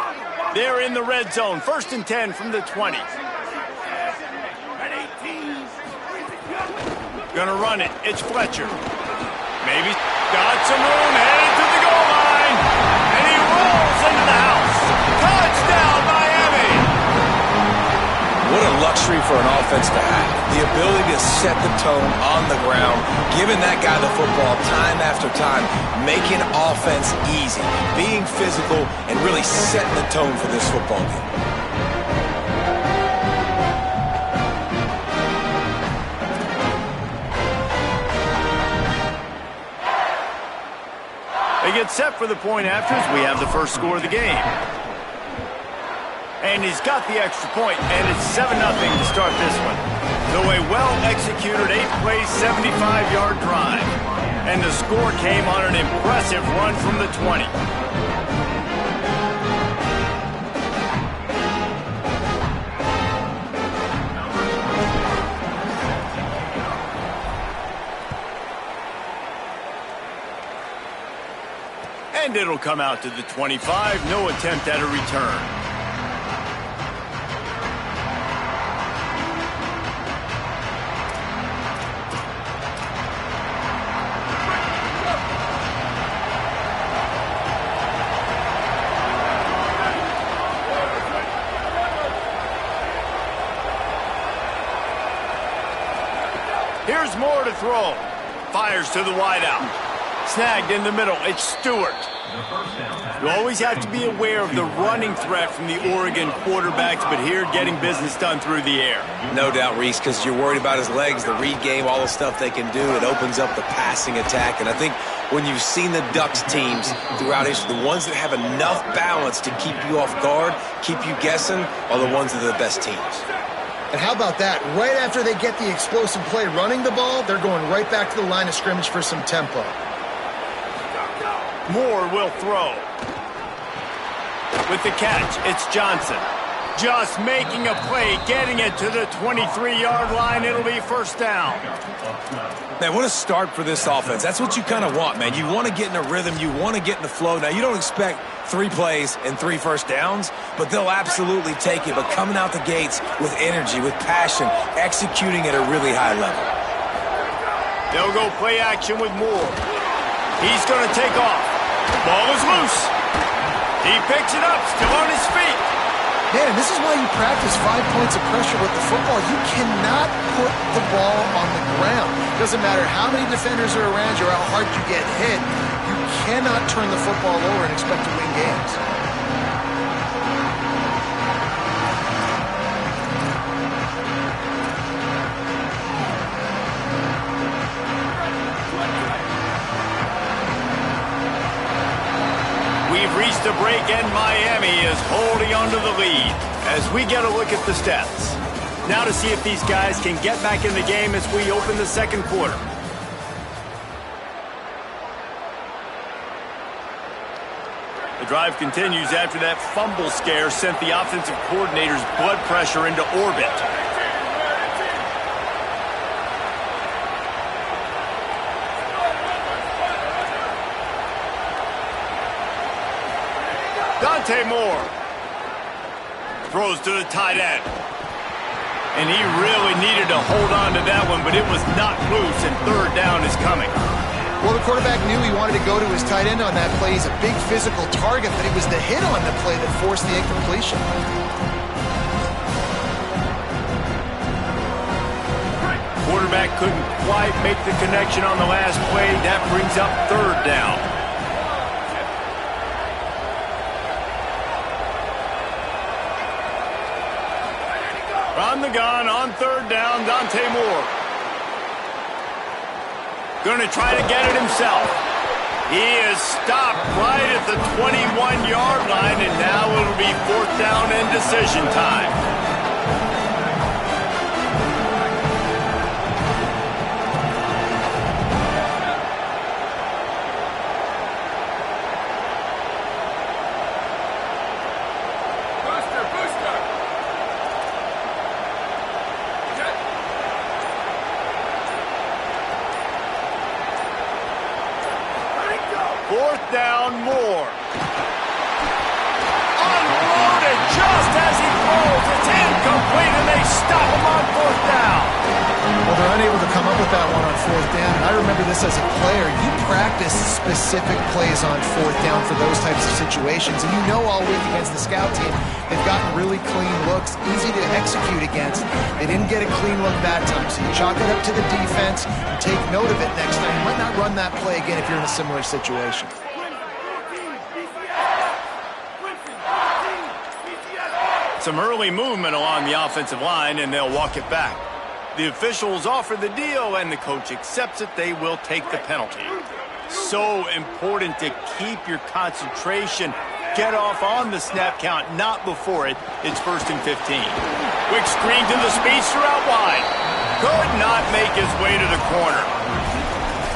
Speaker 1: They're in the red zone. 1st and 10 from the 20. Gonna run it. It's Fletcher. Maybe got some room, headed to the goal line. And he rolls into the house. Touchdown, Miami!
Speaker 4: What a luxury for an offense to have. The ability to set the tone on the ground, giving that guy the football time after time, making offense easy, being physical, and really setting the tone for this football game.
Speaker 1: They get set for the point after as we have the first score of the game. And he's got the extra point, and it's 7-0 to start this one. So a well-executed 8-play, 75-yard drive. And the score came on an impressive run from the 20. And it'll come out to the 25. No attempt at a return. Here's Moore to throw. Fires to the wideout. Snagged in the middle. It's Stewart. You always have to be aware of the running threat from the Oregon quarterbacks, but here getting business done through the air.
Speaker 4: No doubt, Reese, because you're worried about his legs, the read game, all the stuff they can do. It opens up the passing attack. And I think when you've seen the Ducks teams throughout history, the ones that have enough balance to keep you off guard, keep you guessing, are the ones that are the best teams.
Speaker 3: And how about that? Right after they get the explosive play running the ball, they're going right back to the line of scrimmage for some tempo.
Speaker 1: Moore will throw. With the catch, it's Johnson. Just making a play, getting it to the 23-yard line. It'll be first down.
Speaker 5: Man, what a start for this offense. That's what you kind of want, man. You want to get in a rhythm. You want to get in the flow. Now, you don't expect 3 plays and 3 first downs, but they'll absolutely take it. But coming out the gates with energy, with passion, executing at a really high level.
Speaker 1: They'll go play action with Moore. He's going to take off. Ball is loose. He picks it up, still on his feet.
Speaker 3: Man, this is why you practice 5 points of pressure with the football. You cannot put the ball on the ground. Doesn't matter how many defenders are around you or how hard you get hit. You cannot turn the football over and expect to win games.
Speaker 1: We've reached a break, and Miami is holding on to the lead as we get a look at the stats. Now to see if these guys can get back in the game as we open the second quarter. The drive continues after that fumble scare sent the offensive coordinator's blood pressure into orbit. Dante Moore throws to the tight end. And he really needed to hold on to that one, but it was not loose, and third down is coming.
Speaker 3: Well, the quarterback knew he wanted to go to his tight end on that play. He's a big physical target, but it was the hit on the play that forced the incompletion.
Speaker 1: Quarterback couldn't quite make the connection on the last play. That brings up third down. On the gun, on third down, Dante Moore. Going to try to get it himself. He is stopped right at the 21-yard line, and now it'll be fourth down and decision time. Fourth down, Moore. Unloaded
Speaker 3: they're unable to come up with that one on fourth down. And I remember this as a player. You practice specific plays on fourth down for those types of situations. And you know all week against the scout team, they've gotten really clean looks, easy to execute against. They didn't get a clean look that time. So you chalk it up to the defense and take note of it next time. You might not run that play again if you're in a similar situation.
Speaker 1: Some early movement along the offensive line, and they'll walk it back. The officials offer the deal, and the coach accepts it. They will take the penalty. So important to keep your concentration. Get off on the snap count, not before it. It's 1st and 15. Quick screen to the speedster out wide. Could not make his way to the corner.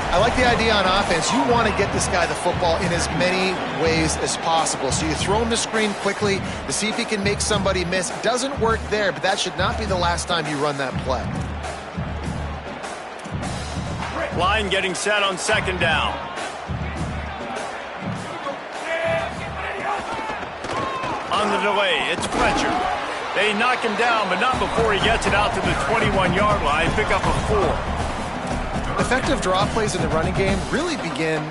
Speaker 3: I like the idea on offense. You want to get this guy the football in as many ways as possible. So you throw him the screen quickly to see if he can make somebody miss. It doesn't work there, but that should not be the last time you run that play.
Speaker 1: Line getting set on 2nd down. On the delay, it's Fletcher. They knock him down, but not before he gets it out to the 21-yard line. Pick up a 4.
Speaker 3: Effective draw plays in the running game really begin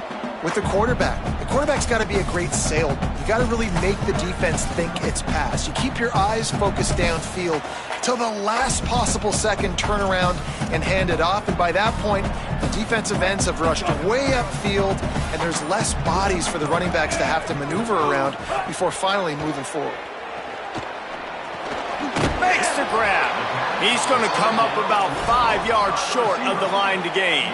Speaker 3: with the quarterback. The quarterback's got to be a great salesman. You got to really make the defense think it's pass. You keep your eyes focused downfield till the last possible second, turn around and hand it off. And by that point, the defensive ends have rushed way upfield, and there's less bodies for the running backs to have to maneuver around before finally moving forward.
Speaker 1: Makes the grab. He's going to come up about 5 yards short of the line to gain.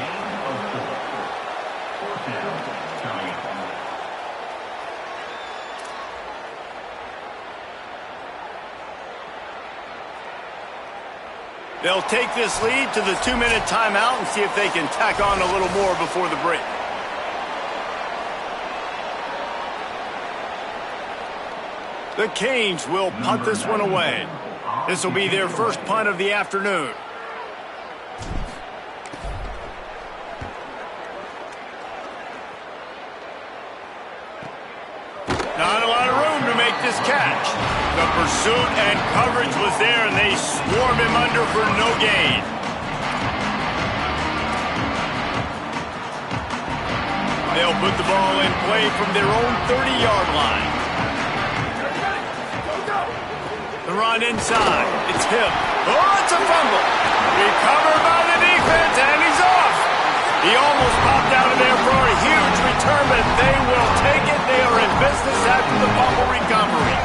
Speaker 1: They'll take this lead to the 2-minute timeout and see if they can tack on a little more before the break. The Canes will punt this one away. This will be their first punt of the afternoon. Not a lot of room to make this catch. The pursuit and coverage was there, and they swarm him under for no gain. They'll put the ball in play from their own 30-yard line. The run inside. It's him. Oh, it's a fumble. Recovered by the defense, and he's off. He almost popped out of there for a huge return, but they will take it. They are in business after the fumble recovery.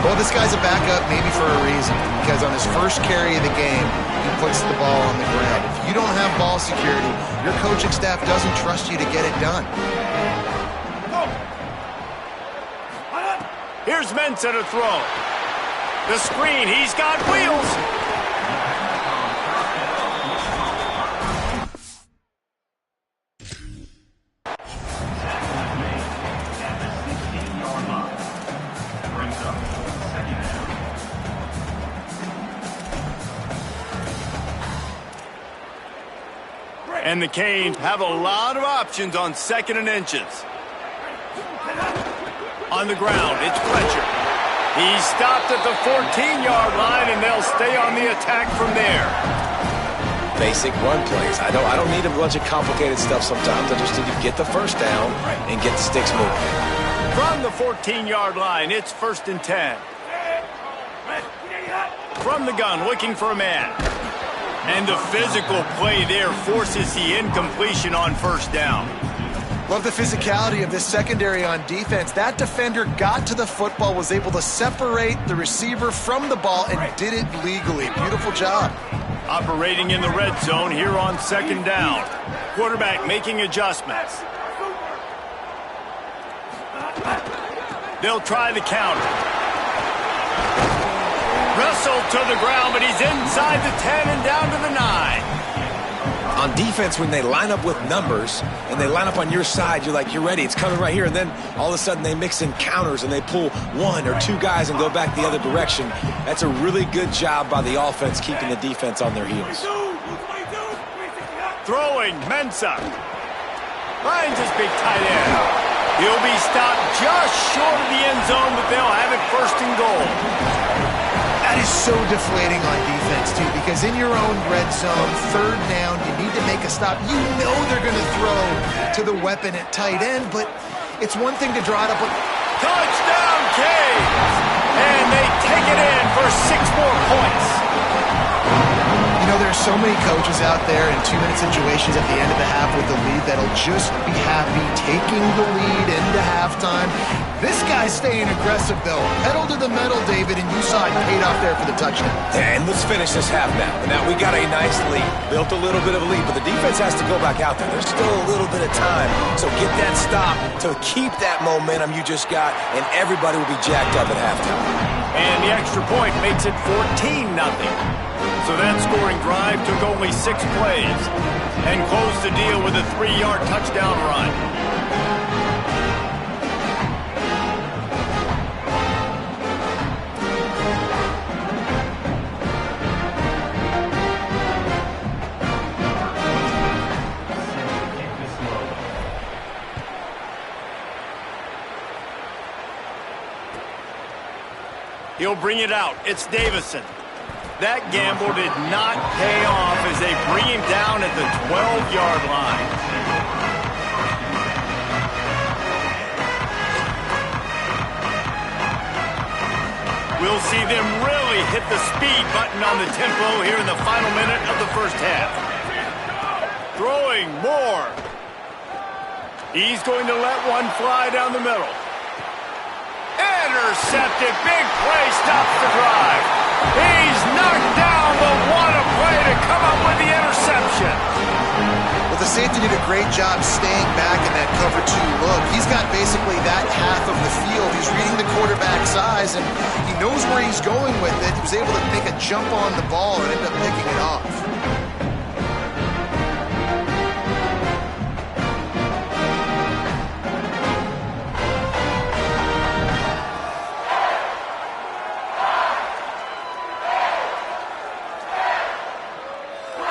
Speaker 3: Well, this guy's a backup maybe for a reason, because on his first carry of the game, he puts the ball on the ground. If you don't have ball security, your coaching staff doesn't trust you to get it done.
Speaker 1: Here's Mensah to throw. The screen, he's got wheels. And the Canes have a lot of options on 2nd and inches. On the ground, it's Fletcher. He's stopped at the 14-yard line, and they'll stay on the attack from there.
Speaker 4: Basic run plays. I don't need a bunch of complicated stuff sometimes. I just need to get the first down and get the sticks moving.
Speaker 1: From the 14-yard line, it's 1st and 10. From the gun, looking for a man. And the physical play there forces the incompletion on 1st down.
Speaker 3: Love the physicality of this secondary on defense. That defender got to the football, was able to separate the receiver from the ball, and did it legally. Beautiful job.
Speaker 1: Operating in the red zone here on 2nd down. Quarterback making adjustments. They'll try the counter. Wrestled to the ground, but he's inside the 10 and down to the 9.
Speaker 4: On defense, when they line up with numbers and they line up on your side, you're like, you're ready, it's coming right here. And then all of a sudden they mix in counters and they pull 1 or 2 guys and go back the other direction. That's a really good job by the offense, keeping the defense on their heels.
Speaker 1: Throwing, Mensah. Finds his big tight end. He'll be stopped just short of the end zone, but they'll have it 1st and goal. That is
Speaker 3: so deflating on defense, too, because in your own red zone, third down, you need to make a stop. You know they're going to throw to the weapon at tight end, but it's one thing to draw it up.
Speaker 1: Touchdown, Canes! And they take it in for 6 more points.
Speaker 3: You know, there's so many coaches out there in 2-minute situations at the end of the half with the lead that'll just be happy taking the lead into halftime. This guy's staying aggressive, though. Pedal to the metal, David, and you saw it paid off there for the touchdown.
Speaker 4: And let's finish this half now. Now, we got a nice lead. Built a little bit of a lead, but the defense has to go back out there. There's still a little bit of time. So get that stop to keep that momentum you just got, and everybody will be jacked up at halftime.
Speaker 1: And the extra point makes it 14-0. So that scoring drive took only 6 plays and closed the deal with a 3-yard touchdown run. He'll bring it out. It's Davison. That gamble did not pay off as they bring him down at the 12-yard line. We'll see them really hit the speed button on the tempo here in the final minute of the first half. Throwing more. He's going to let one fly down the middle. Intercepted. Big play stops the drive. He's knocked down, but what a play to come up with the interception.
Speaker 3: Well, the safety did a great job staying back in that cover 2 look. He's got basically that half of the field. He's reading the quarterback's eyes, and he knows where he's going with it. He was able to make a jump on the ball and end up picking it off.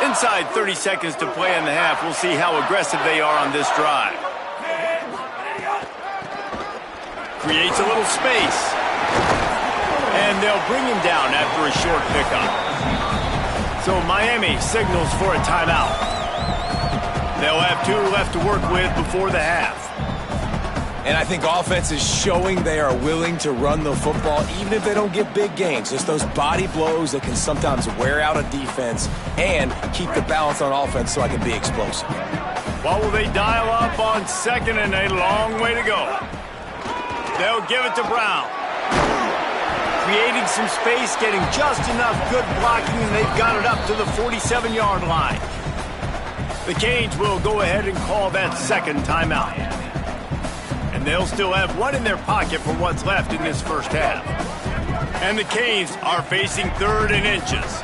Speaker 1: Inside 30 seconds to play in the half. We'll see how aggressive they are on this drive. Creates a little space. And they'll bring him down after a short pickup. So Miami signals for a timeout. They'll have 2 left to work with before the half.
Speaker 4: And I think offense is showing they are willing to run the football, even if they don't get big gains. Just those body blows that can sometimes wear out a defense and keep the balance on offense so I can be explosive.
Speaker 1: What will they dial up on second and a long way to go? They'll give it to Brown. Creating some space, getting just enough good blocking, and they've got it up to the 47-yard line. The Canes will go ahead and call that second timeout. And they'll still have 1 in their pocket for what's left in this first half. And the Canes are facing 3rd and inches.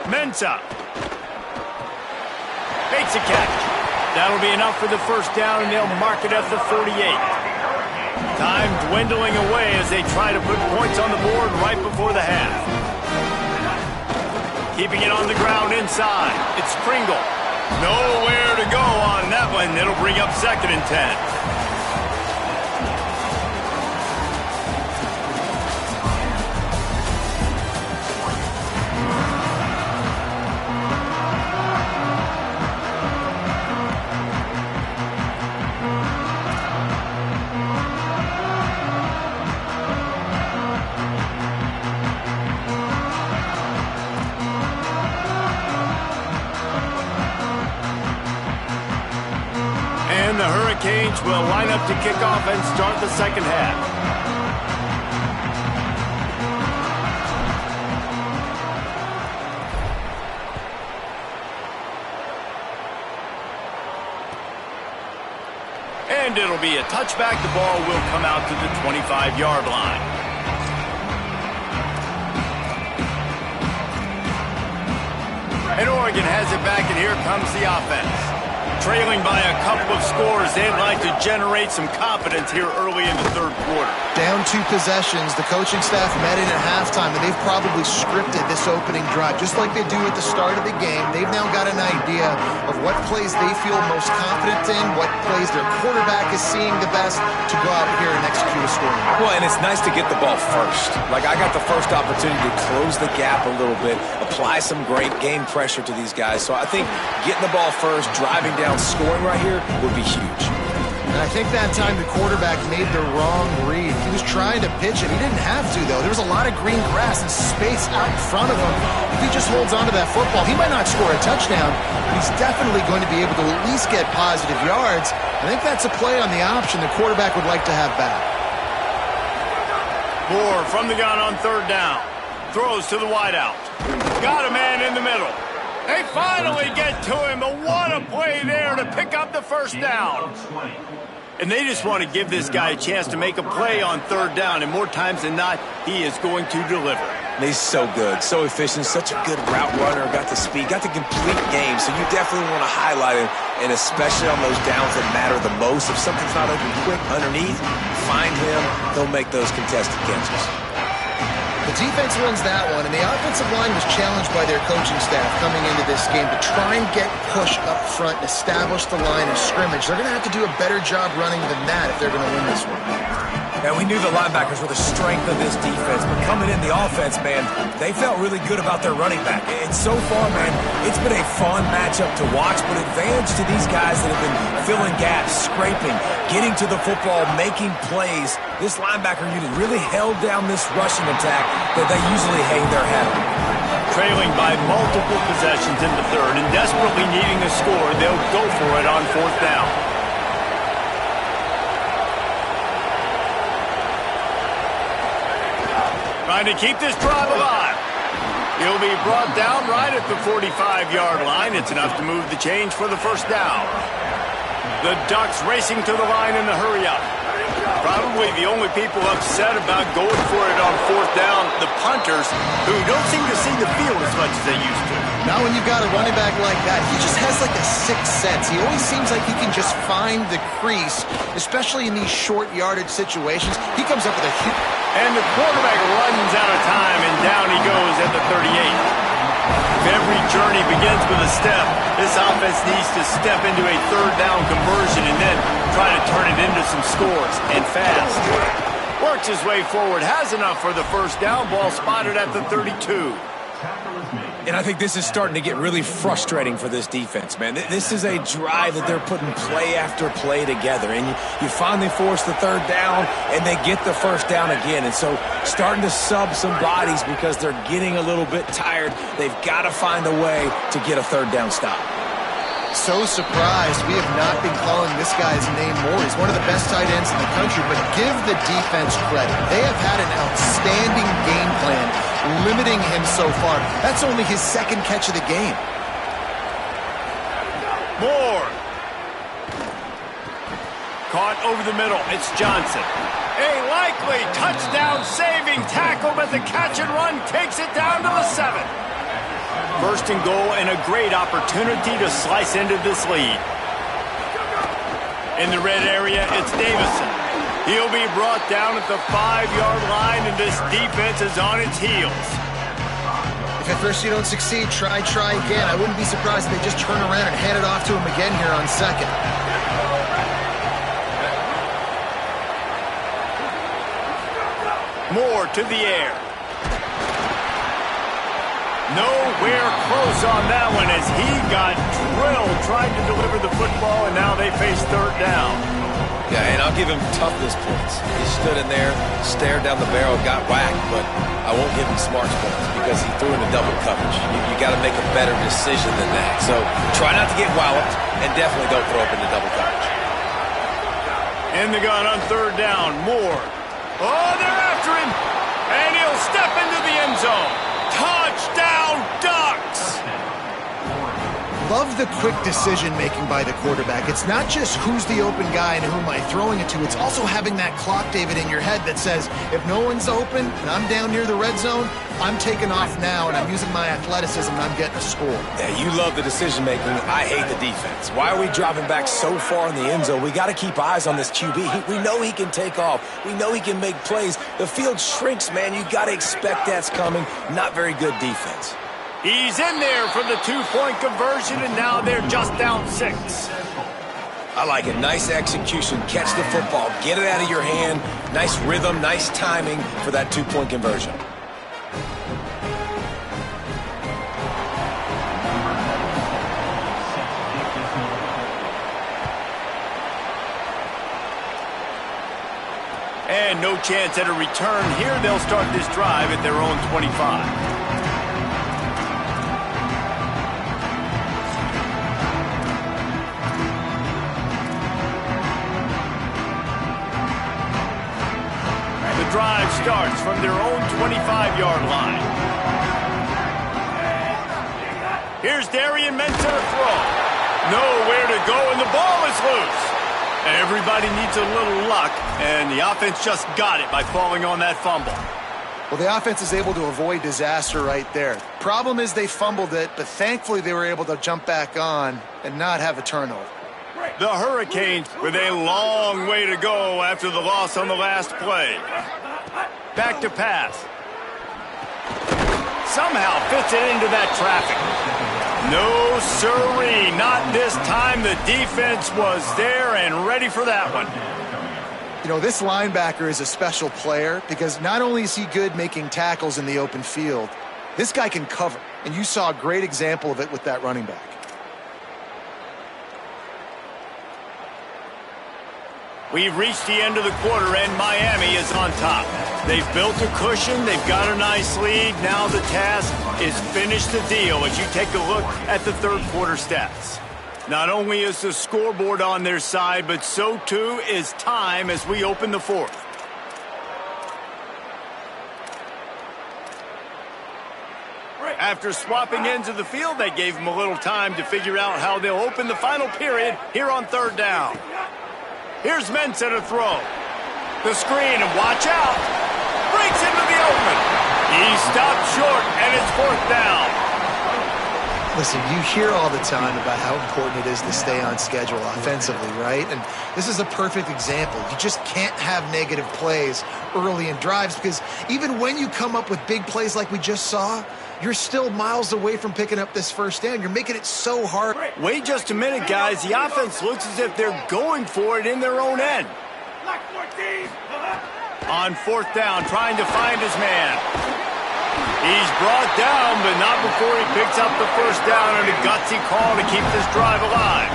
Speaker 1: Mensah makes a catch. That'll be enough for the first down, and they'll mark it at the 48. Time dwindling away as they try to put points on the board right before the half. Keeping it on the ground inside. It's Pringle. Nowhere to go on that one. It'll bring up 2nd and 10. The Hurricanes will line up to kick off and start the second half. And it'll be a touchback. The ball will come out to the 25-yard line. And Oregon has it back, and here comes the offense. Trailing by a couple of scores, they'd like to generate some confidence here early in the third quarter.
Speaker 3: Down 2 possessions, the coaching staff met in at halftime, and they've probably scripted this opening drive. Just like they do at the start of the game, they've now got an idea of what plays they feel most confident in, what plays their quarterback is seeing the best to go out here and execute a scoring.
Speaker 4: Well, and it's nice to get the ball first. Like, I got the first opportunity to close the gap a little bit, apply some great game pressure to these guys. So I think getting the ball first, driving down, scoring right here would be huge.
Speaker 3: And I think that time the quarterback made the wrong read. He was trying to pitch it. He didn't have to, though. There was a lot of green grass and space out in front of him. If he just holds on to that football, he might not score a touchdown, but he's definitely going to be able to at least get positive yards. I think that's a play on the option the quarterback would like to have back.
Speaker 1: Moore from the gun on third down. Throws to the wideout. Got a man in the middle. They finally get to him, but what a play there to pick up the first down. And they just want to give this guy a chance to make a play on third down, and more times than not, he is going to deliver.
Speaker 4: And he's so good, so efficient, such a good route runner, got the speed, got the complete game, so you definitely want to highlight him, and especially on those downs that matter the most. If something's not open quick underneath, find him, he'll make those contested catches.
Speaker 3: The defense wins that one, and the offensive line was challenged by their coaching staff coming into this game to try and get push up front and establish the line of scrimmage. They're going to have to do a better job running than that if they're going to win this one.
Speaker 5: And we knew the linebackers were the strength of this defense, but coming in the offense, man, they felt really good about their running back. And so far, man, it's been a fun matchup to watch, but advantage to these guys that have been filling gaps, scraping, getting to the football, making plays. This linebacker unit really held down this rushing attack that they usually hang their hat on.
Speaker 1: Trailing by multiple possessions in the third and desperately needing a score, they'll go for it on fourth down. Trying to keep this drive alive. He'll be brought down right at the 45-yard line. It's enough to move the change for the first down. The Ducks racing to the line in the hurry-up. Probably the only people upset about going for it on fourth down, the punters, who don't seem to see the field as much as they used to.
Speaker 3: Now when you've got a running back like that, he just has like a sixth sense. He always seems like he can just find the crease, especially in these short yardage situations. He comes up with a huge...
Speaker 1: And the quarterback runs out of time, and down he goes at the 38. If every journey begins with a step, this offense needs to step into a third down conversion and then try to turn it into some scores, and fast. Works his way forward, has enough for the first down, ball spotted at the 32.
Speaker 5: And I think this is starting to get really frustrating for this defense, man. This is a drive that they're putting play after play together. And you finally force the third down, and they get the first down again. And so starting to sub some bodies because they're getting a little bit tired. They've got to find a way to get a third down stop.
Speaker 3: So surprised we have not been calling this guy's name more. He's one of the best tight ends in the country, but give the defense credit. They have had an outstanding game plan limiting him so far. That's only his second catch of the game.
Speaker 1: Moore. Caught over the middle. It's Johnson. A likely touchdown-saving tackle, but the catch and run takes it down to the 7. First and goal, and a great opportunity to slice into this lead. In the red area, it's Davison. He'll be brought down at the 5-yard line, and this defense is on its heels.
Speaker 3: If at first you don't succeed, try again. I wouldn't be surprised if they just turn around and hand it off to him again here on second.
Speaker 1: Moore to the air. Nowhere close on that one as he got drilled trying to deliver the football, and now they face third down.
Speaker 4: Yeah, and I'll give him toughness points. He stood in there, stared down the barrel, got whacked, but I won't give him smarts points because he threw into double coverage. You got to make a better decision than that. So try not to get walloped, and definitely don't throw up into double coverage.
Speaker 1: In the gun on third down, Moore. Oh, they're after him, and he'll step into the end zone. Touchdown, Ducks!
Speaker 3: love the quick decision-making by the quarterback. It's not just who's the open guy and who am I throwing it to. It's also having that clock, David, in your head that says, if no one's open and I'm down near the red zone, I'm taking off now, and I'm using my athleticism, and I'm getting a score.
Speaker 4: Yeah, you love the decision-making. I hate the defense. Why are we dropping back so far in the end zone? We got to keep eyes on this QB. We know he can take off. We know he can make plays. The field shrinks, man. You got to expect that's coming. Not very good defense.
Speaker 1: He's in there for the two-point conversion, and now they're just down 6.
Speaker 4: I like it. Nice execution. Catch the football. Get it out of your hand. Nice rhythm, nice timing for that two-point conversion.
Speaker 1: And no chance at a return here. They'll start this drive at their own 25. The drive starts from their own 25-yard line. Here's Darian Mentor to throw. Nowhere to go, and the ball is loose. Everybody needs a little luck, and the offense just got it by falling on that fumble.
Speaker 3: Well, the offense is able to avoid disaster right there. Problem is they fumbled it, but thankfully they were able to jump back on and not have a turnover.
Speaker 1: The Hurricanes with a long way to go after the loss on the last play. Back to pass. Somehow fits it into that traffic. No siree, not this time. The defense was there and ready for that one.
Speaker 3: You know, this linebacker is a special player because not only is he good making tackles in the open field, this guy can cover. And you saw a great example of it with that running back.
Speaker 1: We've reached the end of the quarter, and Miami is on top. They've built a cushion. They've got a nice lead. Now the task is finish the deal as you take a look at the third quarter stats. Not only is the scoreboard on their side, but so too is time as we open the fourth. After swapping ends of the field, they gave them a little time to figure out how they'll open the final period here on third down. Here's Mensah to throw. The screen, and watch out. Breaks into the open. He stopped short, and it's fourth down.
Speaker 3: Listen, you hear all the time about how important it is to stay on schedule offensively, right? And this is a perfect example. You just can't have negative plays early in drives because even when you come up with big plays like we just saw, you're still miles away from picking up this first down. You're making it so hard.
Speaker 1: Wait just a minute, guys. The offense looks as if they're going for it in their own end. On fourth down, trying to find his man. He's brought down, but not before he picks up the first down and a gutsy call to keep this drive alive.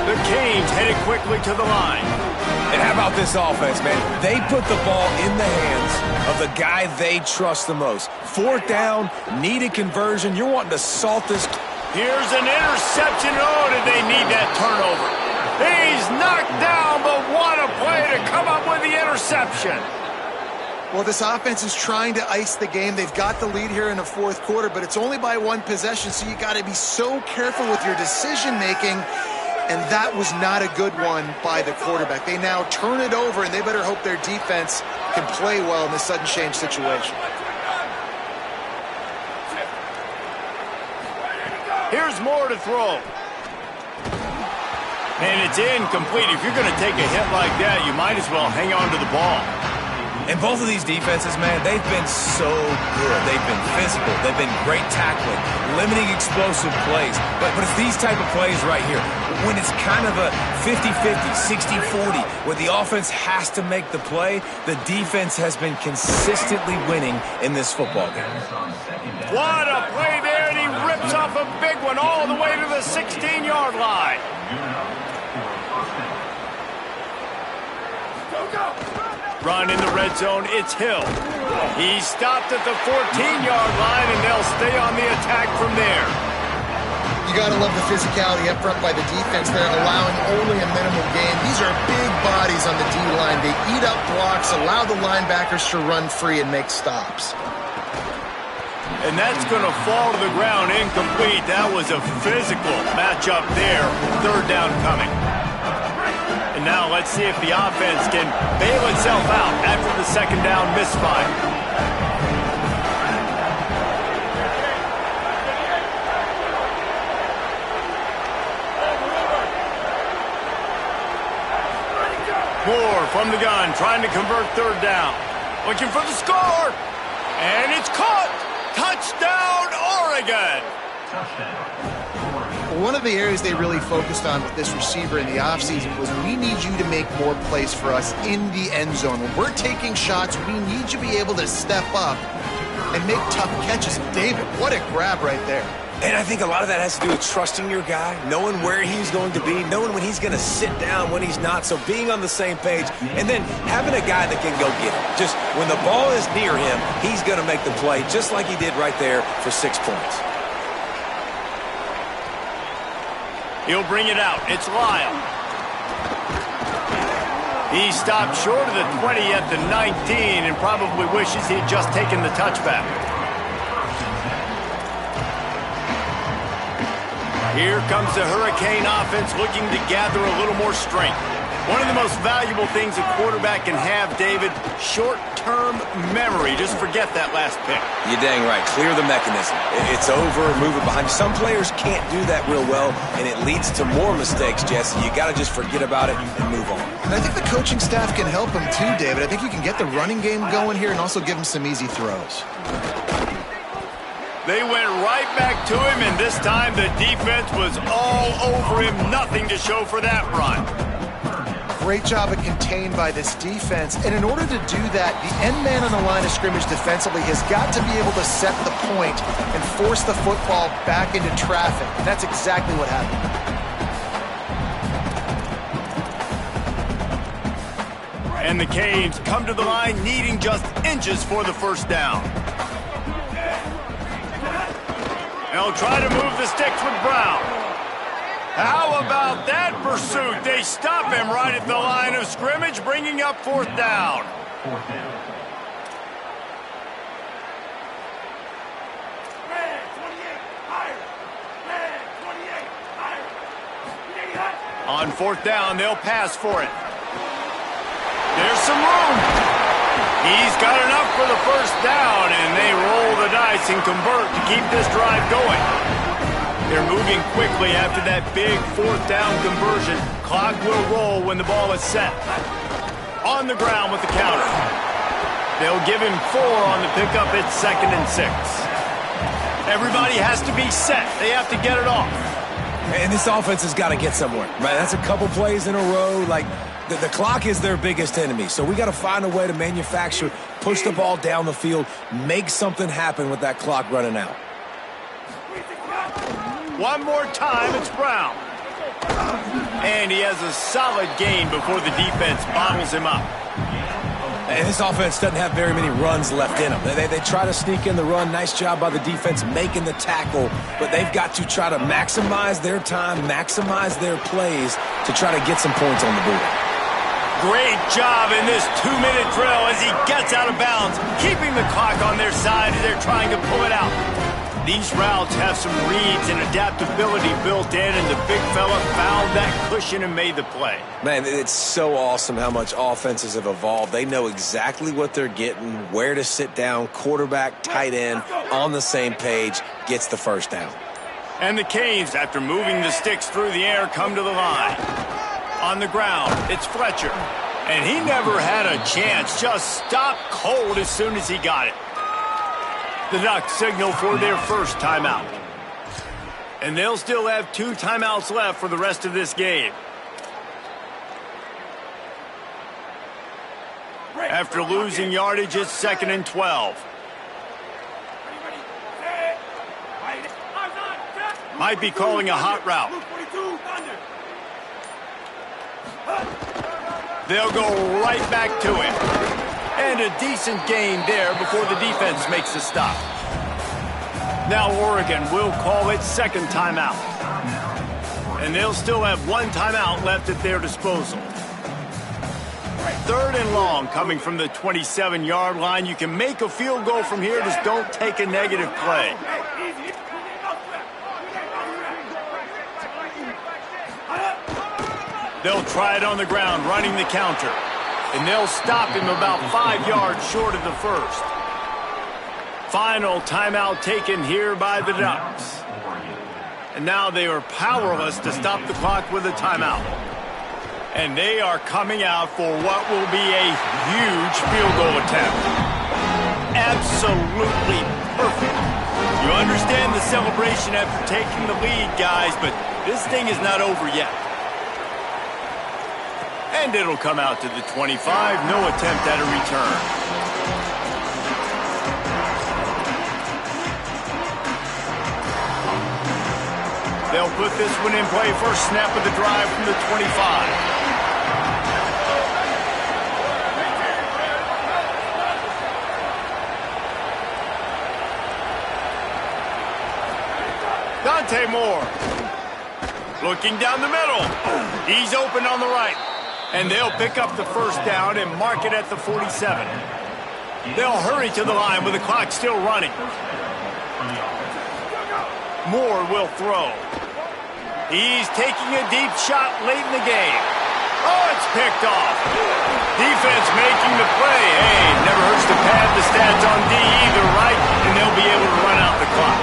Speaker 1: The Canes headed quickly to the line.
Speaker 4: And how about this offense, man? They put the ball in the hands of the guy they trust the most. Fourth down, needed conversion. You're wanting to salt this.
Speaker 1: Here's an interception. Oh, did they need that turnover? He's knocked down, but what a play to come up with the interception.
Speaker 3: Well, this offense is trying to ice the game. They've got the lead here in the fourth quarter, but it's only by one possession, so you got to be so careful with your decision-making, and that was not a good one by the quarterback. They now turn it over, and they better hope their defense can play well in this sudden change situation.
Speaker 1: Here's Moore to throw. And it's incomplete. If you're going to take a hit like that, you might as well hang on to the ball.
Speaker 5: And both of these defenses, man, they've been so good. They've been physical. They've been great tackling, limiting explosive plays. But it's these type of plays right here, when it's kind of a 50-50, 60-40, where the offense has to make the play, the defense has been consistently winning in this football game.
Speaker 1: What a play there, and he rips off a big one all the way to the 16-yard line. Run in the red zone, it's Hill. He stopped at the 14-yard line, and they'll stay on the attack from there.
Speaker 3: You got to love the physicality up front by the defense. They're allowing only a minimum gain. These are big bodies on the D-line. They eat up blocks, allow the linebackers to run free and make stops.
Speaker 1: And that's going to fall to the ground incomplete. That was a physical matchup there. Third down coming. And now let's see if the offense can bail itself out after the second down misfire. Moore from the gun, trying to convert third down. Looking for the score. And it's caught. Touchdown, Oregon.
Speaker 3: One of the areas they really focused on with this receiver in the offseason was we need you to make more plays for us in the end zone. When we're taking shots, we need you to be able to step up and make tough catches. David, what a grab right there.
Speaker 4: And I think a lot of that has to do with trusting your guy, knowing where he's going to be, knowing when he's going to sit down, when he's not. So being on the same page, and then having a guy that can go get it. Just when the ball is near him, he's going to make the play, just like he did right there for 6 points.
Speaker 1: He'll bring it out. It's Lyle. He stopped short of the 20 at the 19 and probably wishes he had just taken the touchback. Here comes the Hurricane offense looking to gather a little more strength. One of the most valuable things a quarterback can have, David, short-term memory. Just forget that last pick.
Speaker 4: You're dang right. Clear the mechanism. It's over, move it behind you. Some players can't do that real well, and it leads to more mistakes, Jesse. You got to just forget about it and move on.
Speaker 3: And I think the coaching staff can help him too, David. I think you can get the running game going here and also give him some easy throws.
Speaker 1: They went right back to him, and this time the defense was all over him. Nothing to show for that run.
Speaker 3: Great job of contained by this defense. And in order to do that, the end man on the line of scrimmage defensively has got to be able to set the point and force the football back into traffic. And that's exactly what happened.
Speaker 1: And the Canes come to the line needing just inches for the first down. They'll try to move the sticks with Brown. How about that pursuit? They stop him right at the line of scrimmage, bringing up fourth down. On fourth down, they'll pass for it. There's some room. He's got enough for the first down, and they roll the dice and convert to keep this drive going. They're moving quickly after that big fourth down conversion. Clock will roll when the ball is set. On the ground with the counter. They'll give him 4 on the pickup. It's 2nd and 6. Everybody has to be set. They have to get it off.
Speaker 5: And this offense has got to get somewhere, right? That's a couple plays in a row. Like, the clock is their biggest enemy. So we got to find a way to manufacture, push the ball down the field, make something happen with that clock running out.
Speaker 1: One more time, it's Brown. And he has a solid gain before the defense bottles him up.
Speaker 5: And this offense doesn't have very many runs left in them. They try to sneak in the run. Nice job by the defense making the tackle. But they've got to try to maximize their time, maximize their plays to try to get some points on the board.
Speaker 1: Great job in this 2-minute drill as he gets out of bounds, keeping the clock on their side as they're trying to pull it out. These routes have some reads and adaptability built in, and the big fella found that cushion and made the play.
Speaker 4: Man, it's so awesome how much offenses have evolved. They know exactly what they're getting, where to sit down, quarterback, tight end, on the same page, gets the first down.
Speaker 1: And the Canes, after moving the sticks through the air, come to the line. On the ground, it's Fletcher. And he never had a chance, just stopped cold as soon as he got it. The Ducks signal for their first timeout. And they'll still have 2 timeouts left for the rest of this game. After losing yardage, it's 2nd and 12. Might be calling a hot route. They'll go right back to him. And a decent gain there before the defense makes the stop. Now Oregon will call its second timeout. And they'll still have 1 timeout left at their disposal. 3rd and long coming from the 27-yard line. You can make a field goal from here, just don't take a negative play. They'll try it on the ground, running the counter. And they'll stop him about 5 yards short of the first. Final timeout taken here by the Ducks. And now they are powerless to stop the clock with a timeout. And they are coming out for what will be a huge field goal attempt. Absolutely perfect. You understand the celebration after taking the lead, guys, but this thing is not over yet. And it'll come out to the 25. No attempt at a return. They'll put this one in play. First snap of the drive from the 25. Dante Moore. Looking down the middle. He's open on the right. And they'll pick up the first down and mark it at the 47. They'll hurry to the line with the clock still running. Moore will throw. He's taking a deep shot late in the game. Oh, it's picked off. Defense making the play. Hey, never hurts to pad the stats on D either, right? And they'll be able to run out the clock.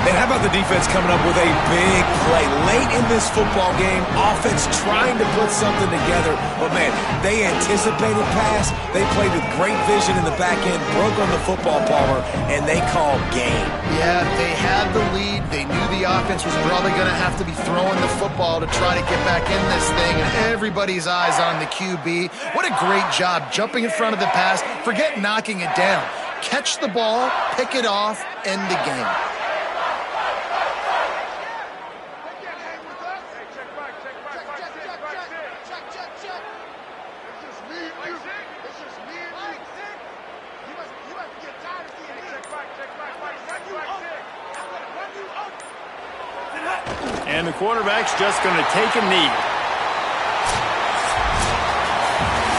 Speaker 5: And how about the defense coming up with a big play late in this football game? Offense trying to put something together. But, man, they anticipated pass. They played with great vision in the back end, broke on the football, Palmer, and they called game.
Speaker 3: Yeah, they had the lead. They knew the offense was probably going to have to be throwing the football to try to get back in this thing. And everybody's eyes on the QB. What a great job jumping in front of the pass. Forget knocking it down. Catch the ball, pick it off, end the game.
Speaker 1: And the quarterback's just going to take a knee.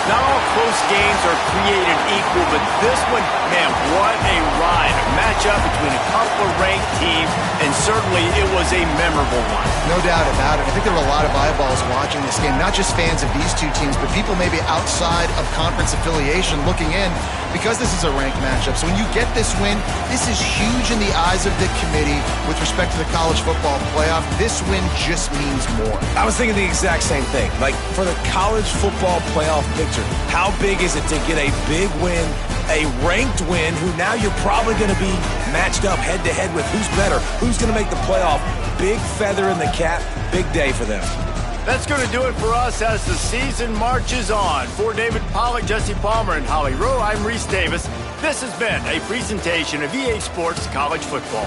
Speaker 1: Not all close games are created equal, but this one, man, what a ride. A matchup between a couple of ranked teams, and certainly it was a memorable one.
Speaker 3: No doubt about it. I think there were a lot of eyeballs watching this game, not just fans of these two teams, but people maybe outside of conference affiliation looking in because this is a ranked matchup. So when you get this win, this is huge in the eyes of the committee with respect to the college football playoff. This win just means more.
Speaker 5: I was thinking the exact same thing. Like, for the college football playoff picture, how big is it to get a big win, a ranked win, who now you're probably going to be matched up head-to-head with who's better, who's going to make the playoff. Big feather in the cap, big day for them.
Speaker 1: That's going to do it for us as the season marches on. For David Pollack, Jesse Palmer, and Holly Rowe, I'm Reese Davis. This has been a presentation of EA Sports College Football.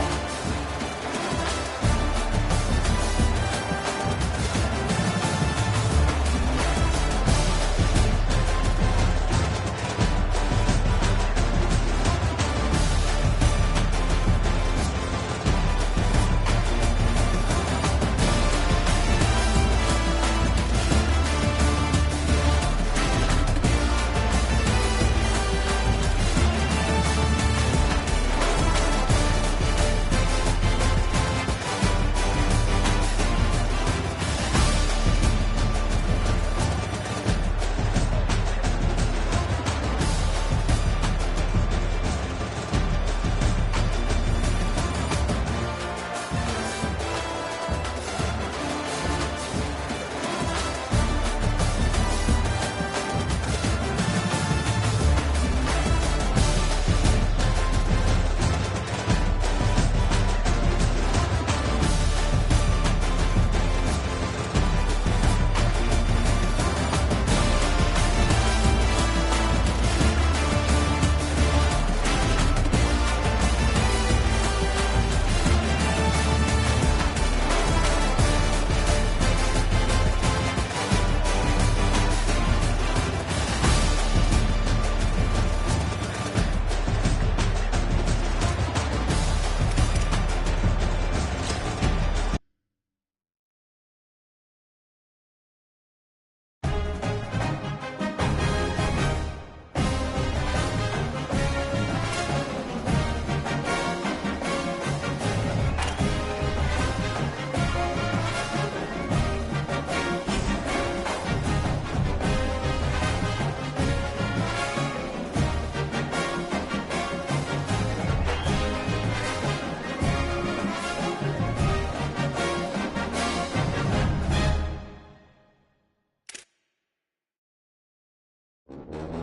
Speaker 3: it.